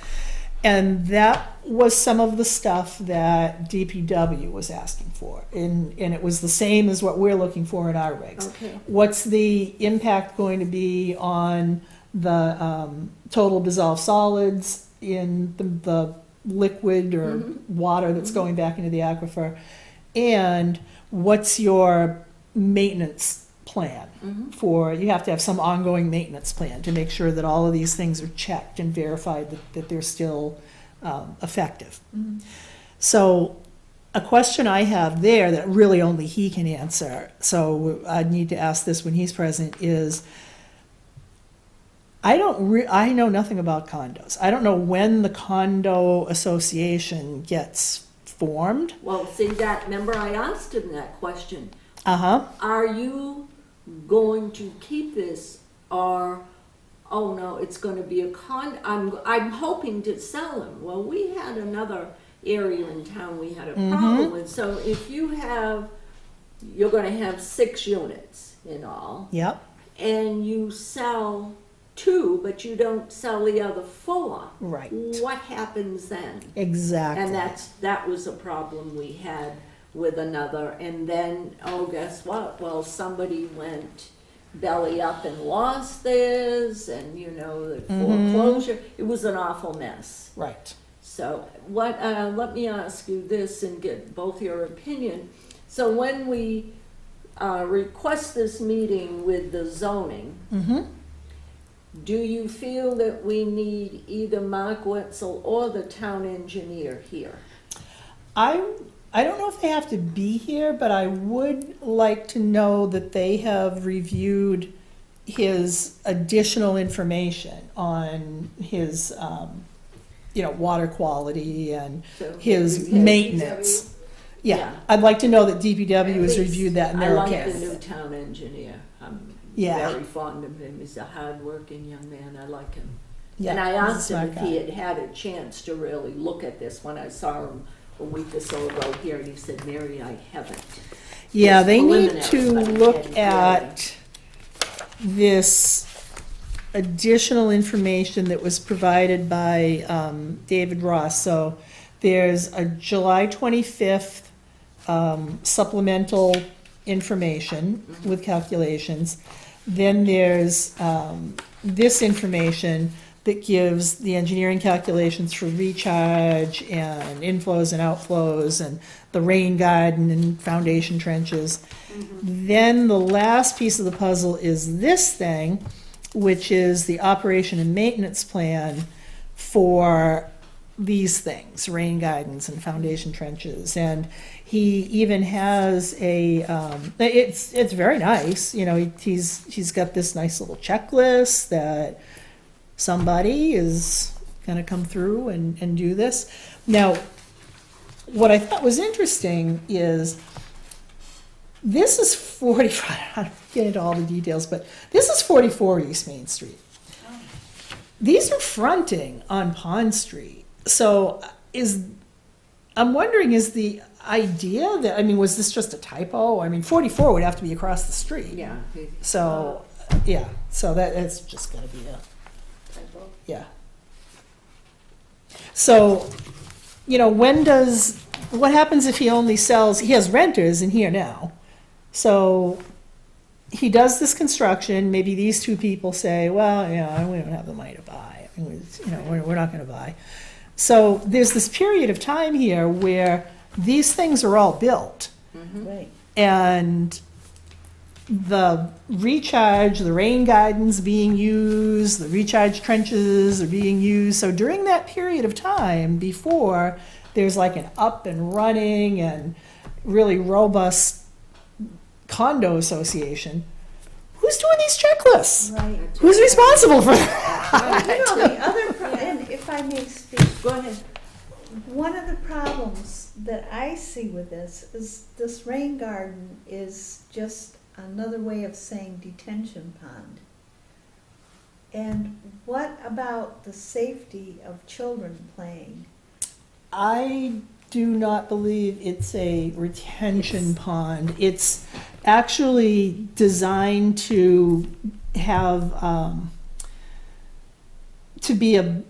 And that was some of the stuff that DPW was asking for. And it was the same as what we're looking for in our regs. Okay. What's the impact going to be on the total dissolved solids in the liquid or water that's going back into the aquifer? And what's your maintenance plan for, you have to have some ongoing maintenance plan to make sure that all of these things are checked and verified that they're still effective. So a question I have there that really only he can answer, so I need to ask this when he's present, is I know nothing about condos. I don't know when the condo association gets formed. Well, see that, remember I asked him that question. Uh-huh. Are you going to keep this, or, oh no, it's gonna be a I'm hoping to sell them. Well, we had another area in town we had a problem with. So if you're gonna have 6 units in all. Yep. And you sell 2, but you don't sell the other 4. Right. What happens then? Exactly. And that was a problem we had with another. And then, oh, guess what? Well, somebody went belly up and lost theirs, and the foreclosure. It was an awful mess. Right. So let me ask you this and get both your opinion. So when we request this meeting with the zoning, do you feel that we need either Mark Wetzel or the town engineer here? I don't know if they have to be here, but I would like to know that they have reviewed his additional information on his, water quality and So, his DPW? maintenance. Yeah, I'd like to know that DPW has reviewed that in their I like case. the new town engineer. I'm Yeah. very fond of him. He's a hard-working young man. I like him. Yeah, And I he's a asked him smart if he guy. had had a chance to really look at this when I saw him a week or so ago here, and he said, Mary, I haven't. Yeah, It's they need preliminary, to but look it's at this additional information that was provided by David Ross. So there's a July 25th supplemental information with calculations. Then there's this information that gives the engineering calculations for recharge and inflows and outflows and the rain garden and foundation trenches. Then the last piece of the puzzle is this thing, which is the operation and maintenance plan for these things, rain gardens and foundation trenches. And he even has a, it's very nice, he's got this nice little checklist that somebody is gonna come through and do this. Now, what I thought was interesting is this is 45, I don't get into all the details, but this is 44 East Main Street. These are fronting on Pond Street. So I'm wondering, is the idea that, was this just a typo? 44 would have to be across the street. Yeah. So, so that's just gonna be a, yeah. So, what happens if he only sells, he has renters in here now. So he does this construction, maybe these 2 people say, well, we don't have the money to buy. We're not gonna buy. So there's this period of time here where these things are all built. Right. And the recharge, the rain gardens being used, the recharge trenches are being used. So during that period of time before there's like an up and running and really robust condo association, who's doing these checklists? Right. Who's responsible for that? You know, the other, and if I may speak, Go ahead. one of the problems that I see with this is this rain garden is just another way of saying detention pond. And what about the safety of children playing? I do not believe it's a retention pond. It's actually designed to have, to be a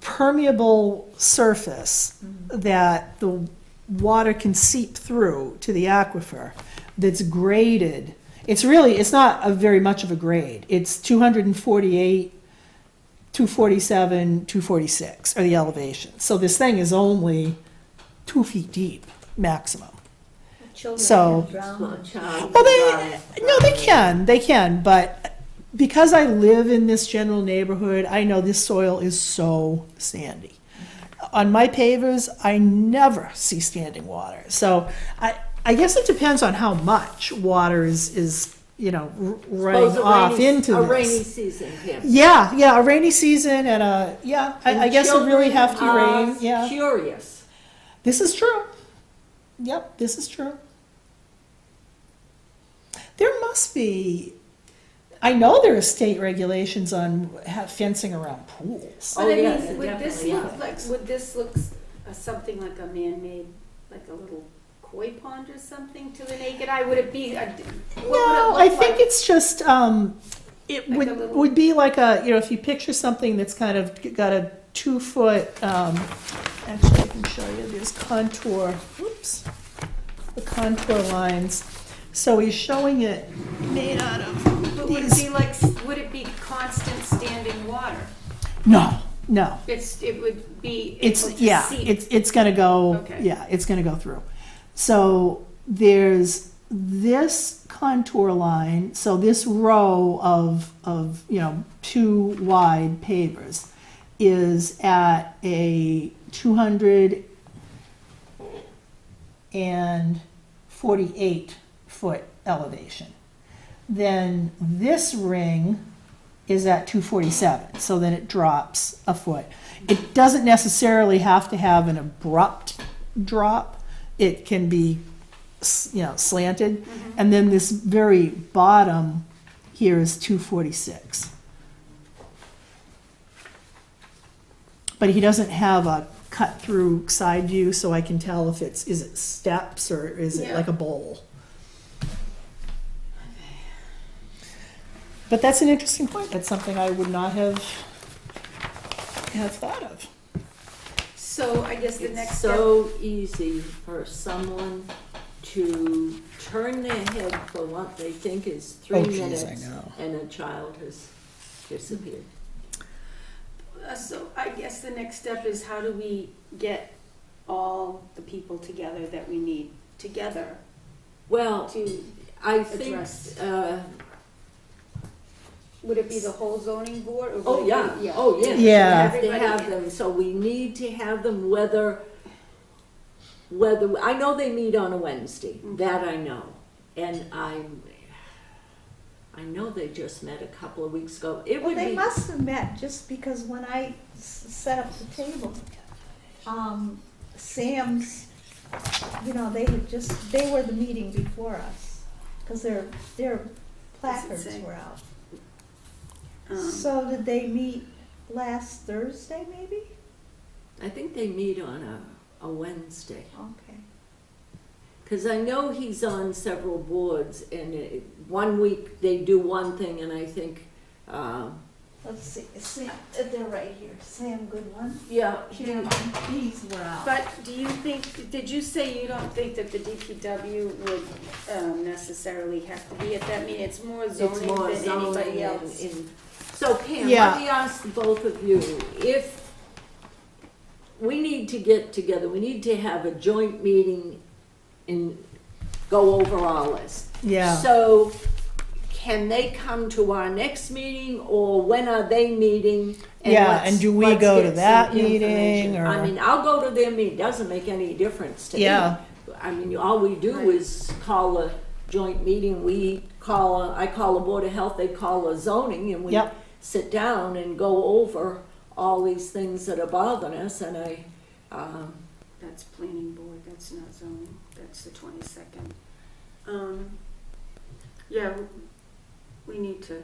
permeable surface that the water can seep through to the aquifer, that's graded. It's not very much of a grade. It's 248, 247, 246 are the elevations. So this thing is only 2 feet deep, maximum. Children So- can drown. Well, child Well, design. they can, but because I live in this general neighborhood, I know this soil is so sandy. On my pavers, I never see standing water. So I guess it depends on how much water is running Suppose a off rainy- into a this. rainy season, Pam. Yeah, a rainy season and I guess a really Children hefty are rain, yeah. Curious. This is true. Yep, this is true. There must be, I know there are state regulations on fencing around pools. Oh, But I yes, mean, would this definitely, look yeah. like, would this look something like a man-made, like a little koi pond or something to the naked eye? Would it be, what would it No, look I think like? it's just, it Like would, a little- would be like if you picture something that's kind of got a 2 foot, actually I can show you, there's contour, the contour lines. So he's showing it made out of But would it these. be like, would it be constant standing water? No. It would be It's, able to yeah, seep. it's gonna go, Okay. yeah, it's gonna go through. So there's this contour line, so this row of 2 wide pavers is at a 248 foot elevation. Then this ring is at 247, so then it drops a foot. It doesn't necessarily have to have an abrupt drop. It can be, slanted. And then this very bottom here is 246. But he doesn't have a cut through side view, so I can tell if is it steps or is it Yeah. like a bowl. But that's an interesting point. That's something I would not have thought of. So I guess the It's next step, so easy for someone to turn their head for what they think is 3 Oh, geez, I minutes, know. and a child has disappeared. so I guess the next step is how do we get all the people together that we need together Well, to, I think, address- would it be the whole zoning board? Or would oh, it be- yeah, oh, yeah. Yeah. We have to Everybody have in. them, so we need to have them whether, I know they meet on a Wednesday, that I know. And I know they just met a couple of weeks ago. It Well, would they be, must have met just because when I set up the table, Sam's, they were the meeting before us, because their placards say? were out. Um, So did they meet last Thursday, maybe? I think they meet on a Wednesday. Okay. Because I know he's on several boards, and one week they do one thing, and I think, Let's see, Sam, they're right here. Sam Goodwin. yeah, These were out. But do you think, did you say you don't think that the DPW would necessarily have to be at that meeting? It's more it's zoning more than zoning anybody and- else. and- So Pam, Yeah. let me ask both of you, if we need to get together, we need to have a joint meeting go over all this. Yeah. So can they come to our next meeting, or when are they meeting? Yeah, let's- and do we let's go get to that some information. meeting, or- I mean, I'll go to their meeting, doesn't make any difference to me. Yeah. I mean, all we do is call a joint meeting, I call a Board of Health, they call a zoning, and we Yep. sit down and go over all these things that are bothering us, and That's planning board, that's not zoning, that's the 22nd. Yeah, we need to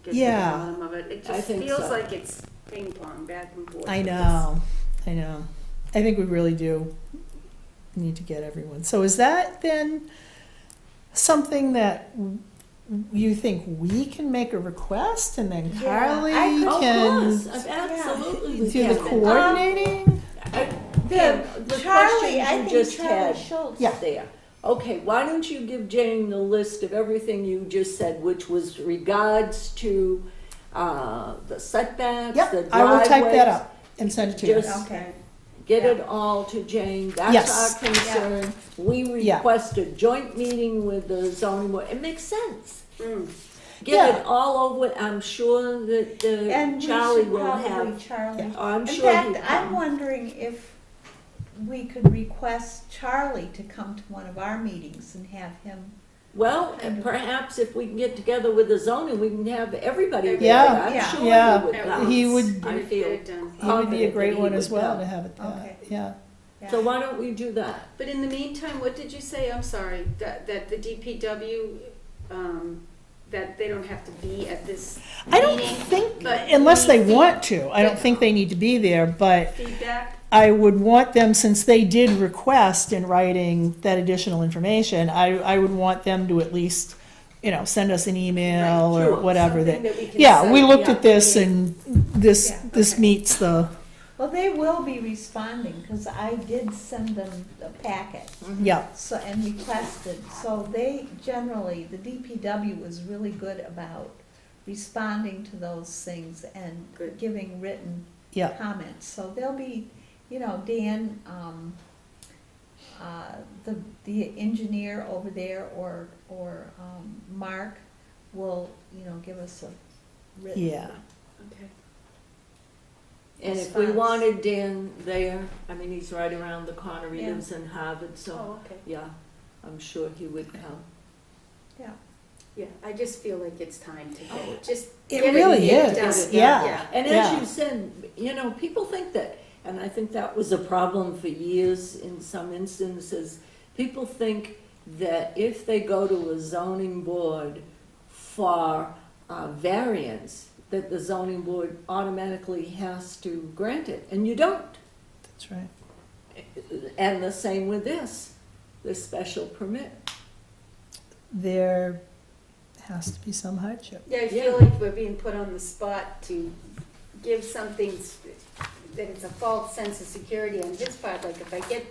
get to the Yeah. bottom of it. It I just think feels so. like it's ping pong back and forth. I with know. I think we really do need to get everyone. So is that then something that you think we can make a request, and then Yeah, Carly I could- of can course, absolutely. we do the can. coordinating? Pam, the Charlie, I question you think just Charlie had Schultz. Yeah. there. Okay, why don't you give Jane the list of everything you just said, which was regards to the setbacks, the Yep, driveways. I will type that up and send it to you. Just Okay. get it all to Jane, that's Yes. our concern. We Yeah. request a joint meeting with the zoning board, it makes sense. Mm. Get Yeah. it all over, I'm sure that And Charlie we should will probably, have, Charlie. I'm In sure fact, he'd I'm come. wondering if we could request Charlie to come to one of our meetings and have him. Well, kind of- perhaps if we can get together with the zoning, we can have everybody there. Yeah, I'm yeah. sure Yeah. he would come. He would- I Get feel. it done. He would be a confident great that he one would as well come. to have it there. Okay. Yeah. Yeah. So why don't we do that? But in the meantime, what did you say? I'm sorry, that the DPW, that they don't have to be at this I don't meeting? think, but unless they we want to, I don't think they need to be there, but feedback? I would want them, since they did request in writing that additional information, I would want them to at least, send us an email Right, or sure. whatever Something that, that we can yeah, we cite, looked yeah, at this yeah. and this, Yeah, this okay. meets the, Well, they will be responding, because I did send them a packet, yeah, so, and requested, so they generally, the DPW is really good about responding to those things and Good. giving written yeah, comments, so they'll be, Dan, the engineer over there, or Mark will, give us a written. yeah. Okay. And if we Response. wanted Dan there, I mean, he's right around the corner, he Yeah. lives in Harvard, so, Oh, okay. yeah, I'm sure he would come. Yeah, I just feel like it's time to get it, just It get really get it is, done. yeah. And Yeah. as you said, people think that, and I think that was a problem for years in some instances, people think that if they go to a zoning board for variance, that the zoning board automatically has to grant it, and you don't. That's right. And the same with this special permit. There has to be some hardship. Yeah, I Yeah. feel like we're being put on the spot to give something that it's a false sense of security on his part, like if I get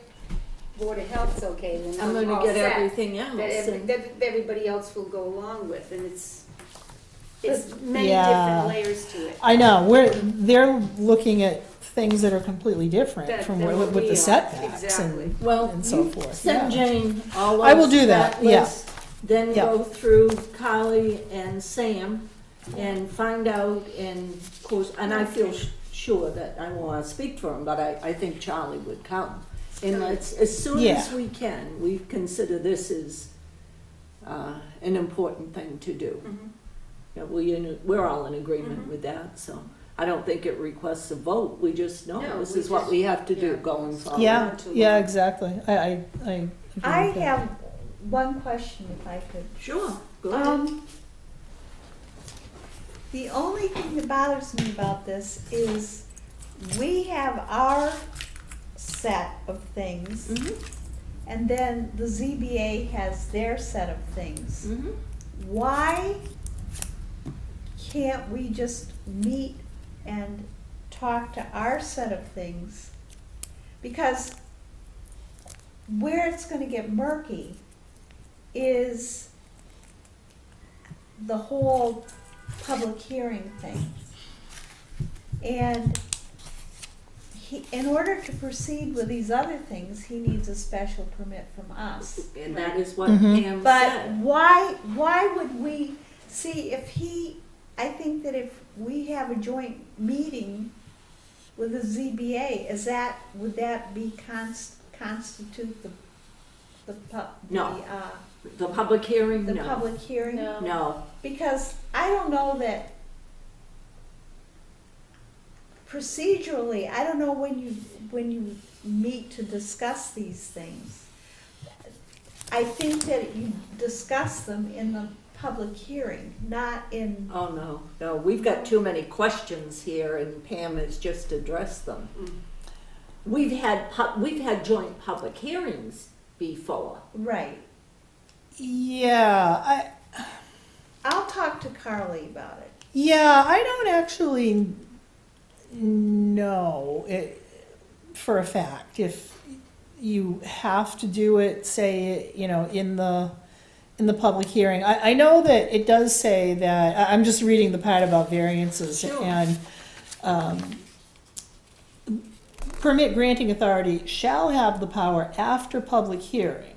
Board of Health's okay, then I'm I'm gonna all get set. everything else. and- That everybody else will go along with, and it's many Yeah. different layers to it. I know, they're looking at things that are completely different That- from than with what we the are. setbacks Exactly. and, Well, and so you forth. send yeah. Jane all I will those- do that, yeah. list, then Yeah. go through Carly and Sam and find out, and of course, and I feel sure that, I don't wanna speak for him, but I think Charlie would come. And let's, as soon as Yeah. we can, we consider this as an important thing to do. Mhm. Yeah, we're all in agreement with that, so I don't think it requests a vote, we just know No, this we is what just- we have to do yeah. going forward. Yeah, not too yeah, long. exactly. I agree I with that. have one question, if I could. Sure, go ahead. The only thing that bothers me about this is we have our set of things, Mhm, and then the ZBA has their set of things. mhm. Why can't we just meet and talk to our set of things? Because where it's gonna get murky is the whole public hearing thing. And in order to proceed with these other things, he needs a special permit from us. And that is what Mhm. Pam But said. why would we, see, I think that if we have a joint meeting with the ZBA, would that be constitute No. The public hearing, the no. public hearing? No. Because I don't know that procedurally, I don't know when you meet to discuss these things. I think that you discuss them in the public hearing, not in, Oh, no, we've got too many questions here and Pam has just addressed them. We've had joint public hearings before. right. Yeah, I'll talk to Carly about it. I don't actually know it for a fact if you have to do it, say, in the public hearing. I know that it does say that, I'm just reading the part about variances. Sure. And permit granting authority shall have the power after public hearing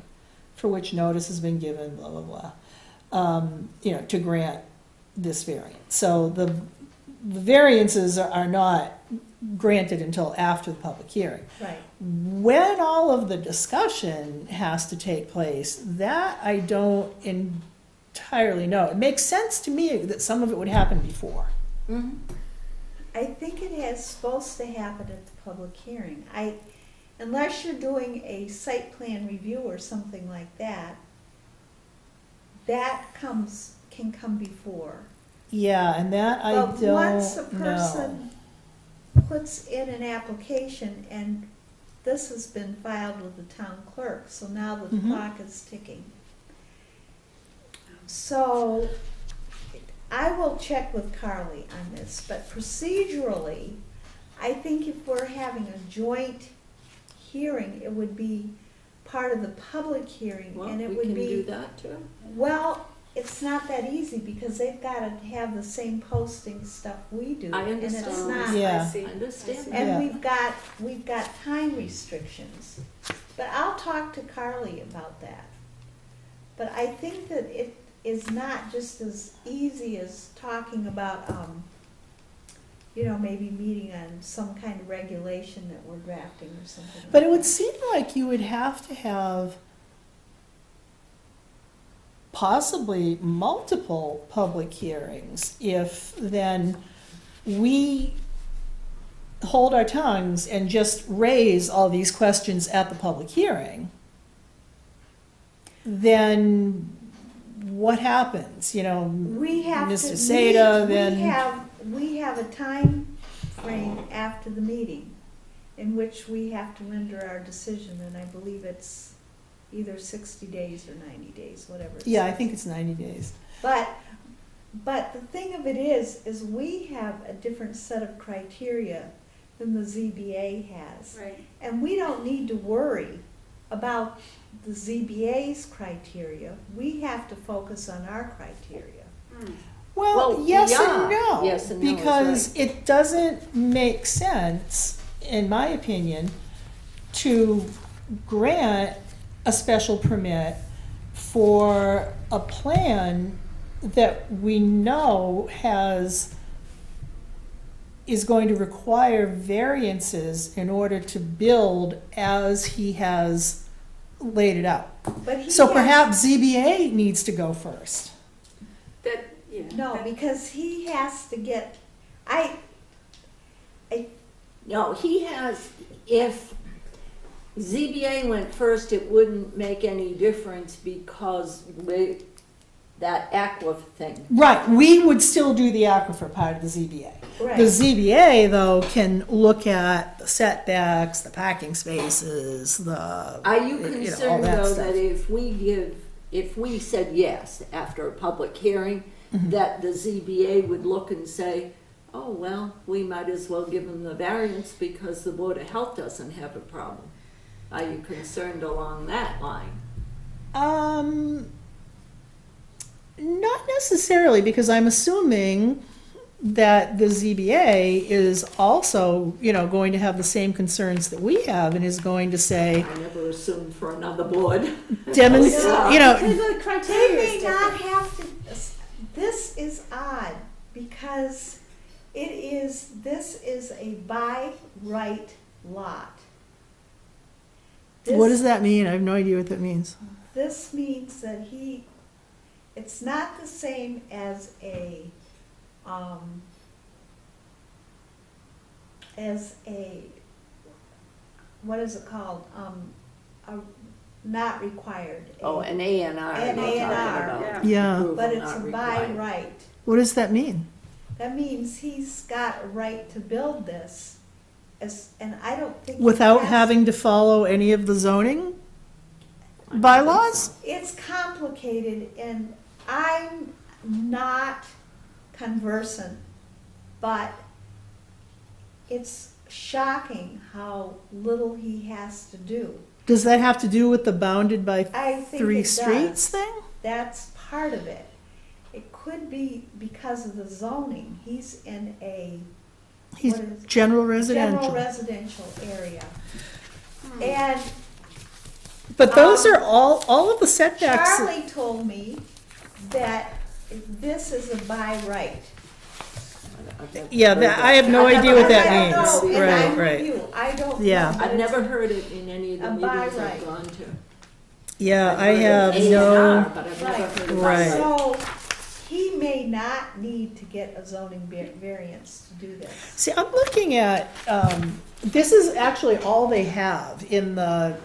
for which notice has been given, blah, blah, blah, to grant this variance. So the variances are not granted until after the public hearing. Right. When all of the discussion has to take place, that I don't entirely know. It makes sense to me that some of it would happen before. Mm-hmm. I think it is supposed to happen at the public hearing. Unless you're doing a site plan review or something like that, that can come before. Yeah, and that I But don't once a know. person puts in an application, and this has been filed with the town clerk, so now the Mhm. clock is ticking. So I will check with Carly on this, but procedurally, I think if we're having a joint hearing, it would be part of the public hearing, Well, and it we would can be. do that too. Well, it's not that easy because they've got to have the same posting stuff we do. I And it's understand. not. Yeah. I understand. And Yeah. we've got time restrictions. But I'll talk to Carly about that. But I think that it is not just as easy as talking about, maybe meeting on some kind of regulation that we're drafting or something. But like it would that. seem like you would have to have possibly multiple public hearings if then we hold our tongues and just raise all these questions at the public hearing. Then what happens? We have to Mr. meet, Seda, then. we have a time frame after the meeting in which we have to render our decision, and I believe it's either 60 days or 90 days, whatever it Yeah, I says. think it's 90 days. But the thing of it is we have a different set of criteria than the ZBA has. Right. And we don't need to worry about the ZBA's criteria. We have to focus on our criteria. Well, yes yeah. and no. Yes and no is because right. it doesn't make sense, in my opinion, to grant a special permit for a plan that we know is going to require variances in order to build as he has laid it out. But he So has- perhaps ZBA needs to go first. No, because he has to get, No, he has, if ZBA went first, it wouldn't make any difference because that aquifer thing. Right, we would still do the aquifer part of the ZBA. right. The ZBA, though, can look at the setbacks, the parking spaces, Are you all concerned that though stuff. that if we said yes after a public hearing, Mm-hmm. that the ZBA would look and say, oh, well, we might as well give them the variance because the Board of Health doesn't have a problem? Are you concerned along that line? Not necessarily, because I'm assuming that the ZBA is also, you know, going to have the same concerns that we have and is going to say, I never assumed for another board. demonstrate, you know, The They criteria may is not different. have to, this is odd, because this is a by right lot. what does that mean? I have no idea what that means. This means that it's not the same as what is it called? A not required. Oh, an A and R. An you're A and talking R. about. Yeah. Approval But it's not a by required. right. What does that mean? That means he's got a right to build this, and I don't think. he Without has- having to follow any of the zoning bylaws? It's complicated, and I'm not conversant, but it's shocking how little he has to do. Does that have to do with the bounded by I think three it does. streets thing? That's part of it. It could be because of the zoning. He's in a He's what is- general general residential. residential area. And But those are all of the setbacks. Charlie told me that this is a by right. Yeah, I have no idea what that I don't means. know, and Right, I'm right. with you. I don't Yeah. know. but I've it's- never heard it in any of the A by meetings I've right. gone to. Yeah, I I've heard have of A&R, no, but I've Right. never heard of Right. by right. So he may not need to get a zoning variance to do this. see, I'm looking at, this is actually all they have in the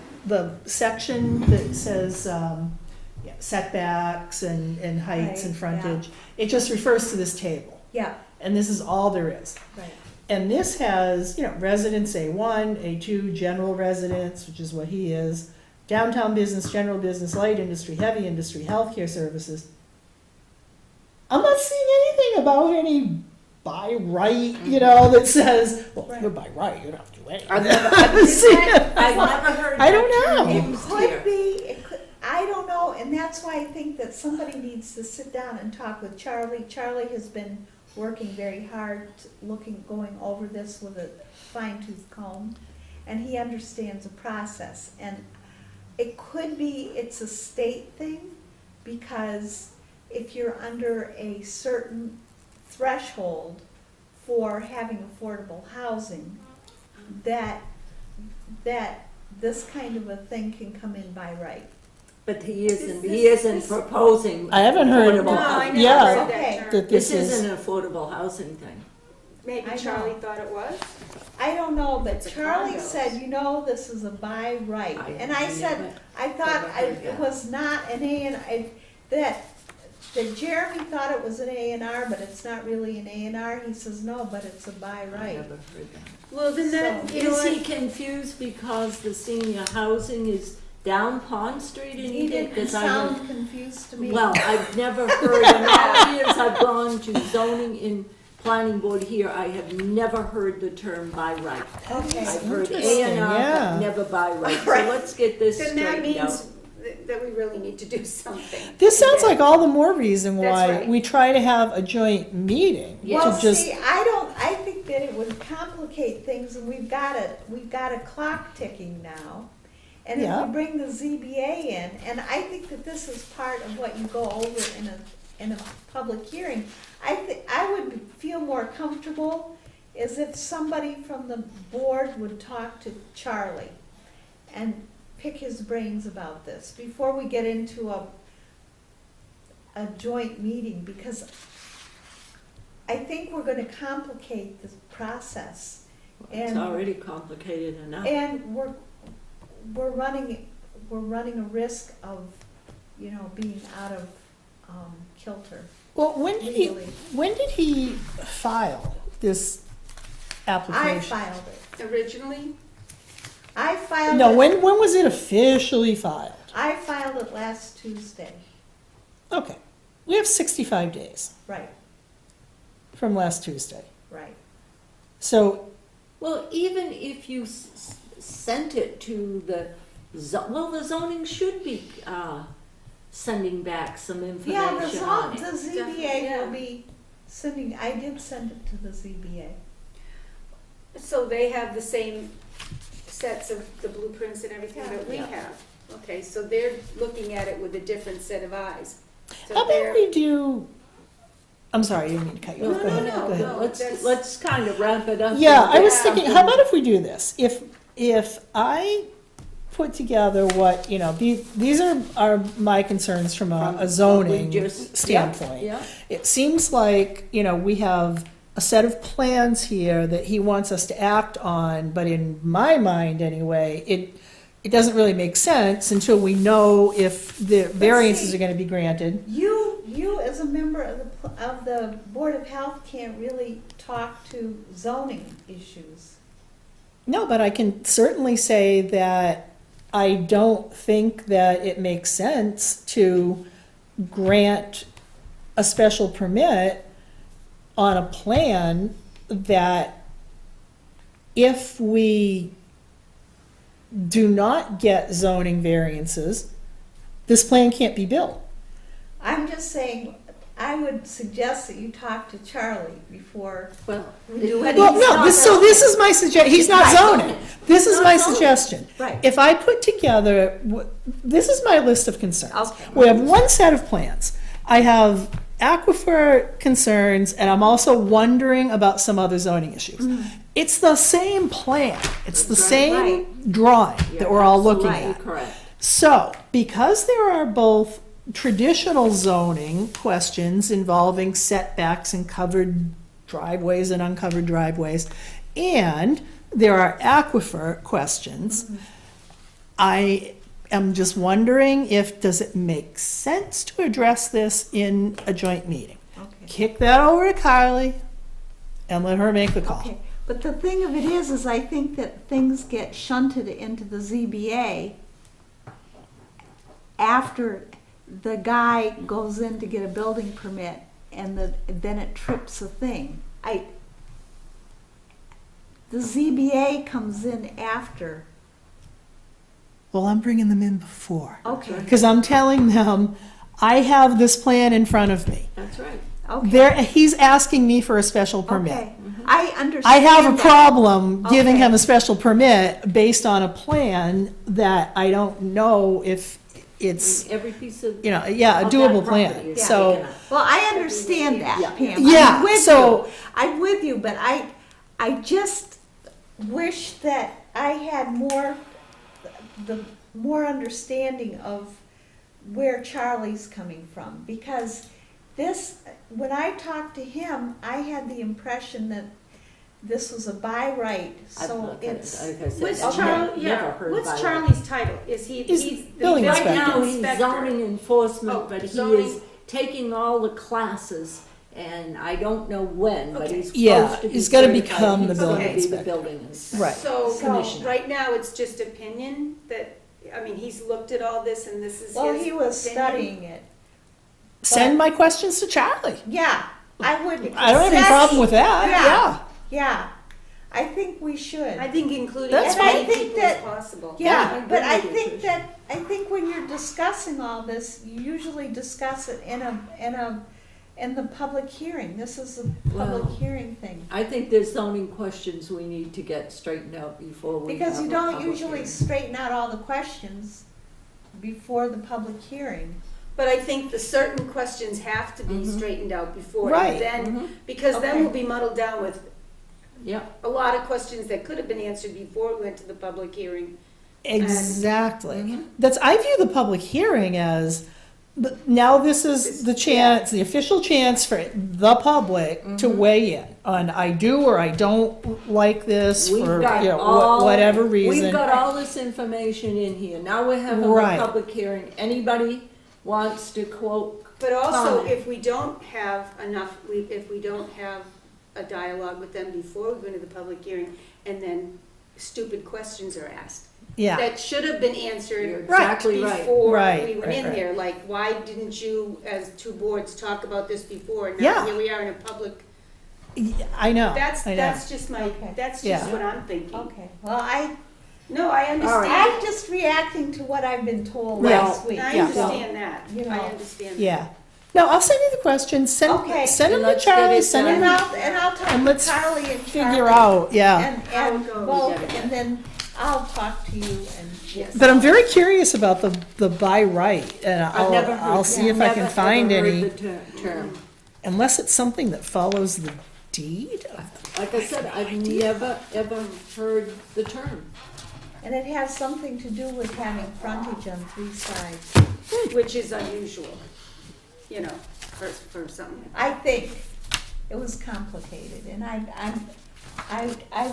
section that says yeah, setbacks and heights and Right, yeah. frontage. It just refers to this table, Yeah, and this is all there is. right. And this has, you know, residence A1, A2, general residence, which is what he is, downtown business, general business, light industry, heavy industry, healthcare services. I'm not seeing anything about any by right, you know, that says, well, if you're by right, you don't have to do anything. I've never heard I that don't term know. used Could here. be, it could, I don't know, and that's why I think that somebody needs to sit down and talk with Charlie. Charlie has been working very hard, going over this with a fine tooth comb, and he understands the process. And it could be, it's a state thing, because if you're under a certain threshold for having affordable housing, that this kind of a thing can come in by right. But he isn't proposing. I haven't heard- affordable No, I housing. never Yeah. heard Okay. that term. That This this isn't is, an affordable housing thing. Maybe I Charlie know. thought it was. I don't know, but It's a Charlie condos. said, you know, this is a by right. And I said, never- I thought never heard it that. was not an A and that Jeremy thought it was an A and R, but it's not really an A and R. He says, no, but it's a by I right. never heard that. Well, then that, So- you know Is he what? confused because the senior housing is down Pond Street and He didn't 'cause I sound confused to me. Well, I've never heard, in all the years I've gone to zoning in planning board here, I have never heard the term by right. Okay. I've heard A Interesting, and R, yeah. but never by right, so Right. let's get this Then that straightened out. means that we really need to do something. this sounds Okay. like all the more reason That's why right. we try to have a joint meeting. Well, To just, see, I think that it would complicate things, and we've got a clock ticking now. And if Yeah. we bring the ZBA in, and I think that this is part of what you go over in a public hearing, I would feel more comfortable is if somebody from the board would talk to Charlie and pick his brains about this before we get into a joint meeting, because I think we're gonna complicate the process. It's And- already complicated enough. And we're running a risk of, you know, being out of kilter well, when legally. did he file this I application? filed it. Originally, I filed No, it. when was it officially filed? I filed it last Tuesday, Okay, we have 65 days right, from last Tuesday. right. So, Well, even if you sent it to the, the zoning should be sending back some Yeah, information on it. the ZBA Definitely, will yeah. be Cindy, I did send it to the ZBA. So they have the same sets of the blueprints and everything that we Yeah. have? Okay, so they're looking at it with a different set of eyes. So How they're- about we do, I'm sorry, I didn't mean to cut you off. Go ahead. Go ahead. No, That's- let's kind of wrap it up. Yeah, I was Yeah. thinking, how about if we do this? If I put together what, these are my concerns from a zoning standpoint. Yeah, It seems like, we have a set of plans here that he wants us to act on, but in my mind anyway, it doesn't really make sense until we know if the variances are gonna be granted. You as a member of the Board of Health can't really talk to zoning issues. No, but I can certainly say that I don't think that it makes sense to grant a special permit on a plan that if we do not get zoning variances, this plan can't be built. I'm just saying, I would suggest that you talk to Charlie before. well. But Well, he's no, not this is my suggestion, he's not Right. zoning. This is Not my zoning. suggestion. Right. If I put together, this is my list of concerns. Okay. We have one set of plans. I have aquifer concerns, and I'm also wondering about some other zoning issues. It's the same plan, it's the Right. same drawing that we're all looking Absolutely at. correct. So, because there are both traditional zoning questions involving setbacks and covered driveways and uncovered driveways, and there are aquifer questions, I am just wondering does it make sense to address this in a joint meeting? Okay. Kick that over to Carly and let her make the call. Okay, but the thing of it is I think that things get shunted into the ZBA after the guy goes in to get a building permit and then it trips a thing. The ZBA comes in after. Well, I'm bringing them in before. Okay, Because I'm telling them, I have this plan in front of me. That's right. okay. He's asking me for a special permit. Okay, I understand I have a that. problem giving Okay. him a special permit based on a plan that I don't know if it's, Every piece of. a of that doable property plan. is So, taken up. Well, I understand that, Yeah. Pam. Yeah, I'm with so- you. I'm with you, but I just wish that I had more understanding of where Charlie's coming from, because when I talked to him, I had the impression that this was a by right, I've so looked at it. it's. Like I said, What's I've Charlie, never yeah, heard what's by Charlie's title? Is he's He's the building Right inspector. now, he's inspector? zoning enforcement, Oh, but he zoning. is taking all the classes, and I don't know when, but Okay. he's Yeah, supposed to be he's gonna certified. become the He's gonna building be the inspector. building inspector. right. So, Commissioner. right now, it's just opinion that, he's looked at all this and this is his Well, he was opinion? studying it. Send my questions to Charlie. Yeah, I would. I don't have any problem with that, yeah. Yeah, I think we should. I think including That's as many fine. I think people as that- possible. Yeah, agree but I with you, think Tricia. when you're discussing all this, you usually discuss it in the public hearing. This is a public Well, hearing thing. I think there's zoning questions we need to get straightened out before we Because have you a don't public usually hearing. straighten out all the questions before the public hearing. But I think the certain questions have to be straightened out before. Right. And then, Mhm. because then Okay. we'll be muddled down with Yeah, a lot of questions that could have been answered before we went to the public hearing. Exactly. I view the public hearing as, now this is the chance, the official chance for the public to weigh in on I do or I don't like this we've for, got all. whatever We've reason. got all this information in here. Now we're having a Right. public hearing. Anybody wants to quote, But also, Comment. if we don't have enough, if we don't have a dialogue with them before we go into the public hearing, and then stupid questions are asked, Yeah, that should have been you're answered exactly right. before Right, we went right, in right. there, like, why didn't you, as two boards, talk about this before? And Yeah. now here we are in a public, I know, that's I know. just my, Okay. that's Yeah. just what I'm thinking. Okay, well, No, I right. understand, I'm just reacting to what I've been told Well, last week. I Yeah. understand that, You I know. understand that. Yeah. No, I'll send you the questions, send Okay. them And to let's get Charlie, it send done. them, And I'll talk and to let's Carly and figure Charlie out, yeah. and How it goes. both, and then I'll talk to you and. Yes. But I'm very curious about the by right, and I've never heard. I'll see if I can find never any, heard the term. unless it's something that follows the deed. Like I said, I've never, ever heard the term. And it has something to do with having frontage on 3 sides. Which is unusual, you know, for something. I think it was complicated, and I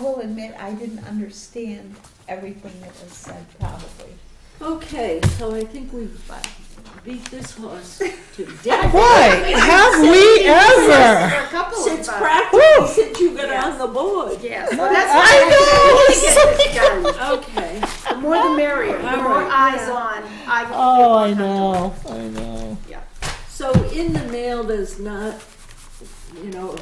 will admit I didn't understand everything that was said probably. Okay, so I think we've beat this horse to death. Boy, have we ever? For a couple of Since us. practically since you got on the board. Yes, I well, that's why know. I get this done. Okay. The more the merrier, the All more right. eyes on, I will feel Oh, more I comfortable. know, I know. Yeah. So in the mail, there's not, you know,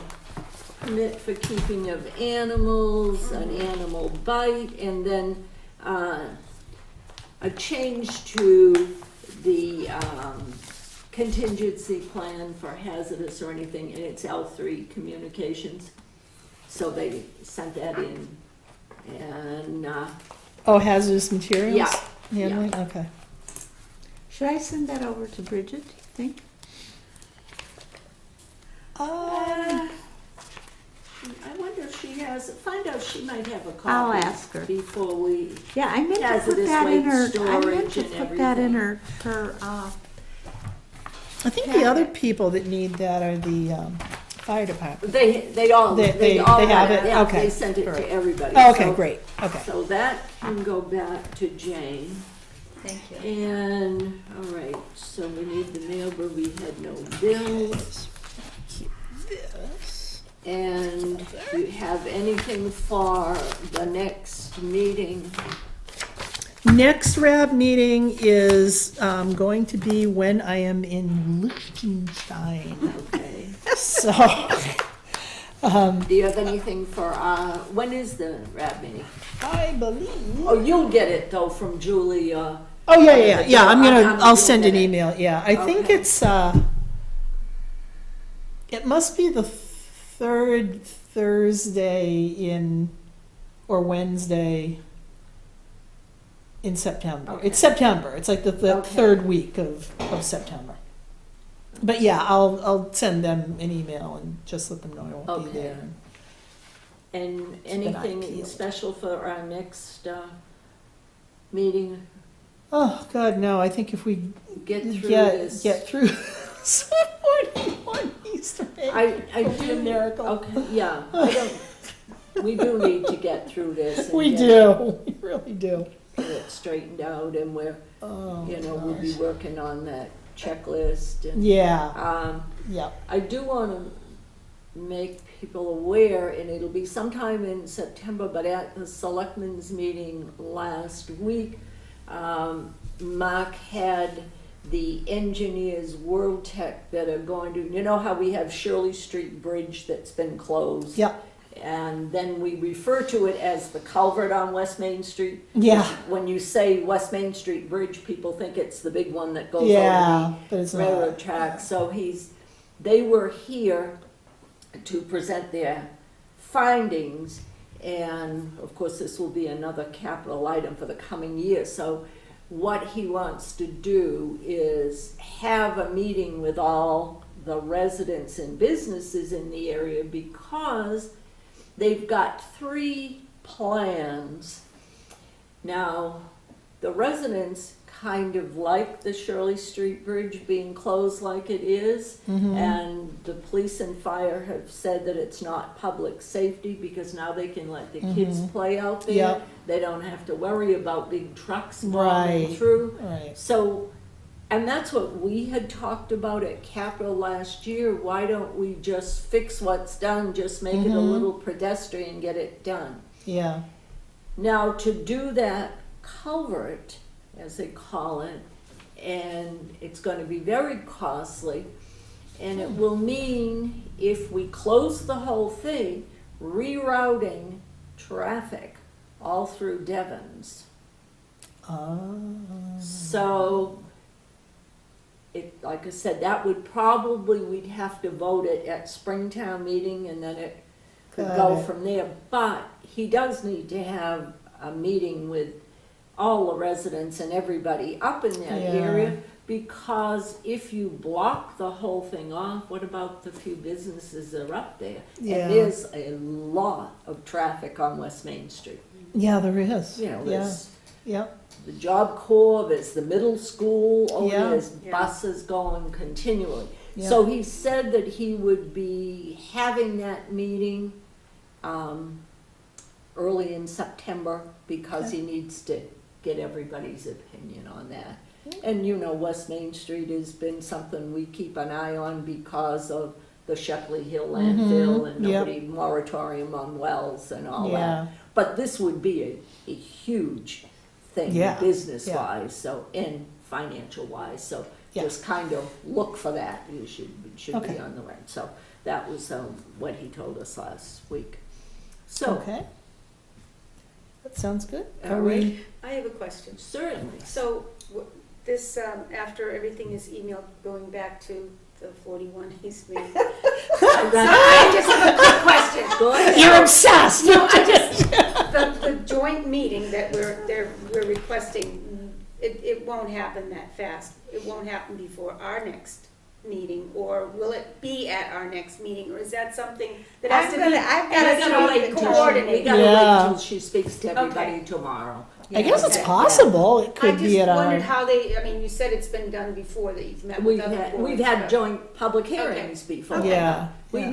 permit for keeping of animals, an animal bite, and then a change to the contingency plan for hazardous or anything, and it's L3 communications. So they sent that in, and Oh, hazardous materials? Yeah, Handling, okay. Should I send that over to Bridget, do you think? I wonder if she has, find out, she might have a copy. I'll ask her. Before we, Yeah, I meant to put Hazardous that in waste her, I meant storage to and put that in everything. her, I think the other people that need that are the fire department. they all, They all have got it? Yeah, Okay. they sent it Great. to everybody. Oh, okay, So- great, okay. So that can go back to Jane. Thank you. And, all right, so we need the mail, but we had no bills. This. And do you have anything for the next meeting? Next RAB meeting is going to be when I am in Liechtenstein. Okay. So, Do you have anything for, when is the RAB meeting? I believe. Oh, you'll get it though from Julie, Oh, yeah, I'll you'll send get an it. email, yeah. I think Okay. it's, it must be the third Thursday or Wednesday in September. Okay. It's September, it's like the Okay. third week of September. But yeah, I'll send them an email and just let them know I won't be Okay. there. and been anything ideal. special for our next, meeting? Oh, God, no, I think if we Get through this. get through this 41 Easter egg, I it'll be a do, miracle. okay, yeah, we do need to get through this. And We get do, we really do. it straightened out, and we'll Oh, be gosh. working on that checklist, and, Yeah, yeah. I do wanna make people aware, and it'll be sometime in September, but at the selectmen's meeting last week, Mark had the engineers World Tech that are going to, you know how we have Shirley Street Bridge that's been closed? Yep. And then we refer to it as the culvert on West Main Street. Yeah. When you say West Main Street Bridge, people think it's the big one that goes Yeah, over but it's the railroad not. tracks. So they were here to present their findings, and of course, this will be another capital item for the coming year. So what he wants to do is have a meeting with all the residents and businesses in the area, because they've got 3 plans. Now, the residents kind of like the Shirley Street Bridge being closed like it is, and the police and fire have said that it's not public safety, because now they can let the kids play out there. Yep. They don't have to worry about big trucks bombing Right. through. Right. So, and that's what we had talked about at Capitol last year. Why don't we just fix what's done, just make it a little pedestrian, get it done? Yeah. Now, to do that culvert, as they call it, and it's going to be very costly, and it will mean, if we close the whole thing, rerouting traffic all through Devon's. So like I said, that would probably, we'd have to vote it at Springtown meeting, and then it could Got go it. from there. But he does need to have a meeting with all the residents and everybody up in that Yeah. area, because if you block the whole thing off, what about the few businesses that are up there? Yeah. And there's a lot of traffic on West Main Street. Yeah, there is. You know, Yeah, there's yep, the Job Corps, there's the middle school, Yeah. there's Yeah. buses going continually. Yeah. So he said that he would be having that meeting early in September, because Okay. he needs to get everybody's opinion on that. And you know, West Main Street has been something we keep an eye on because of the Shepley Hill landfill and yep. nobody moratorium on wells and all Yeah. that. But this would be a huge thing, Yeah, business-wise, so, and financial-wise, so Yeah. just kind of look for that, it should be Okay. on the right. So that was what he told us last week. So, okay. That sounds good. All Are we, right. I have a question. certainly. So, this, after everything is emailed, going back to the 41 East Main. I just have a quick question. Go ahead. you're obsessed! No, I just, the joint meeting that we're requesting, it won't happen that fast. It won't happen before our next meeting, or will it be at our next meeting, or is that something that has to be? I've We gotta has to gotta be wait until coordinated? Yeah. until she speaks to everybody tomorrow. I guess it's Okay. possible, it I could just be at wondered our, how they, I mean, you said it's been done before, that you've met with We've other had, boards. we've had but- joint public hearings before. Okay. yeah. We yeah.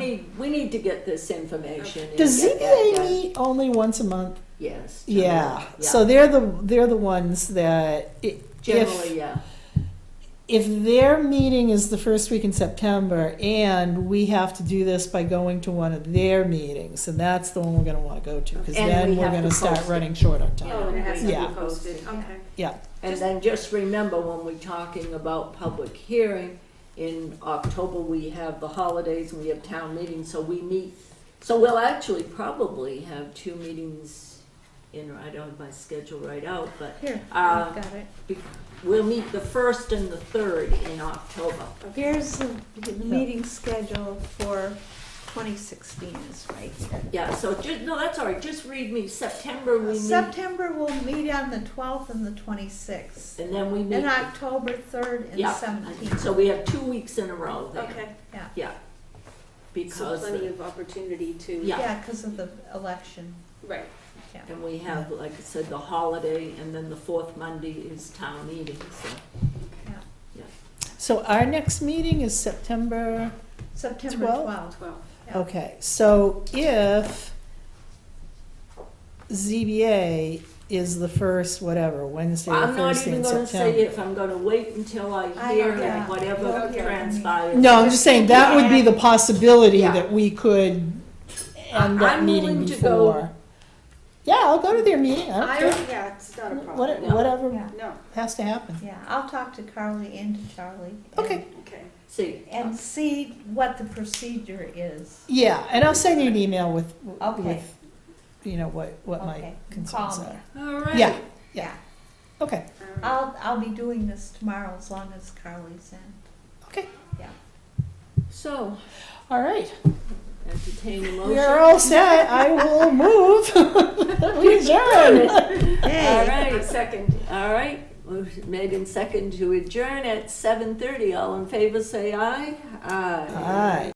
need to get this information. and Does get that ZBA done. meet only once a month? Yes. Yeah, generally, so they're the ones that, Generally, yeah. if their meeting is the first week in September and we have to do this by going to one of their meetings, and that's the one we're gonna wanna go to, because And then we we're have to gonna start post it. running short on time. Oh, and it has to Yeah. be posted, okay. Yeah, And then just remember, when we're talking about public hearing, in October, we have the holidays and we have town meetings, so we meet, so we'll actually probably have 2 meetings in, I don't have my schedule right out, but Here, Uh, I've got it. we'll meet the 1st and the 3rd in October. Here's the meeting schedule for 2016 is right here. Yeah, so no, that's all right, just read me, September we meet, September we'll meet on the 12th and the 26th. and then we meet. And October 3rd and Yeah, 17th. so we have 2 weeks in a row there. Okay, Yeah. so Because, plenty of opportunity to. Yeah. Yeah, because of the election. Right. and we have, like I said, the holiday, and then the 4th Monday is town meeting, so. so our next meeting is September, September 12th? 12th. 12. Yeah. okay, so if ZBA is the first, whatever, Wednesday or I'm not Thursday even in gonna say September. if I'm gonna wait until I hear yeah. whatever Okay. transpires. No, I'm just saying, that would be the possibility Yeah. that we could end up I'm meeting willing to go. before. Yeah, I'll go to their meeting, I don't care. Yeah, it's not a problem. What- No. Whatever Yeah. No, has to happen. Yeah, I'll talk to Carly and to Charlie. and- Okay. okay. See, And see what the procedure is. Yeah, and I'll send you an email with, Okay. with, you know, what my Okay, concerns call me. are. all right. Yeah, yeah, okay, I'll be doing this tomorrow as long as Carly's in. okay, So, all right. entertain a motion. We are all set, I will move. We adjourn. All right, Second. all right. Motion made in second to adjourn at 7:30. All in favor, say aye. Aye. Aye.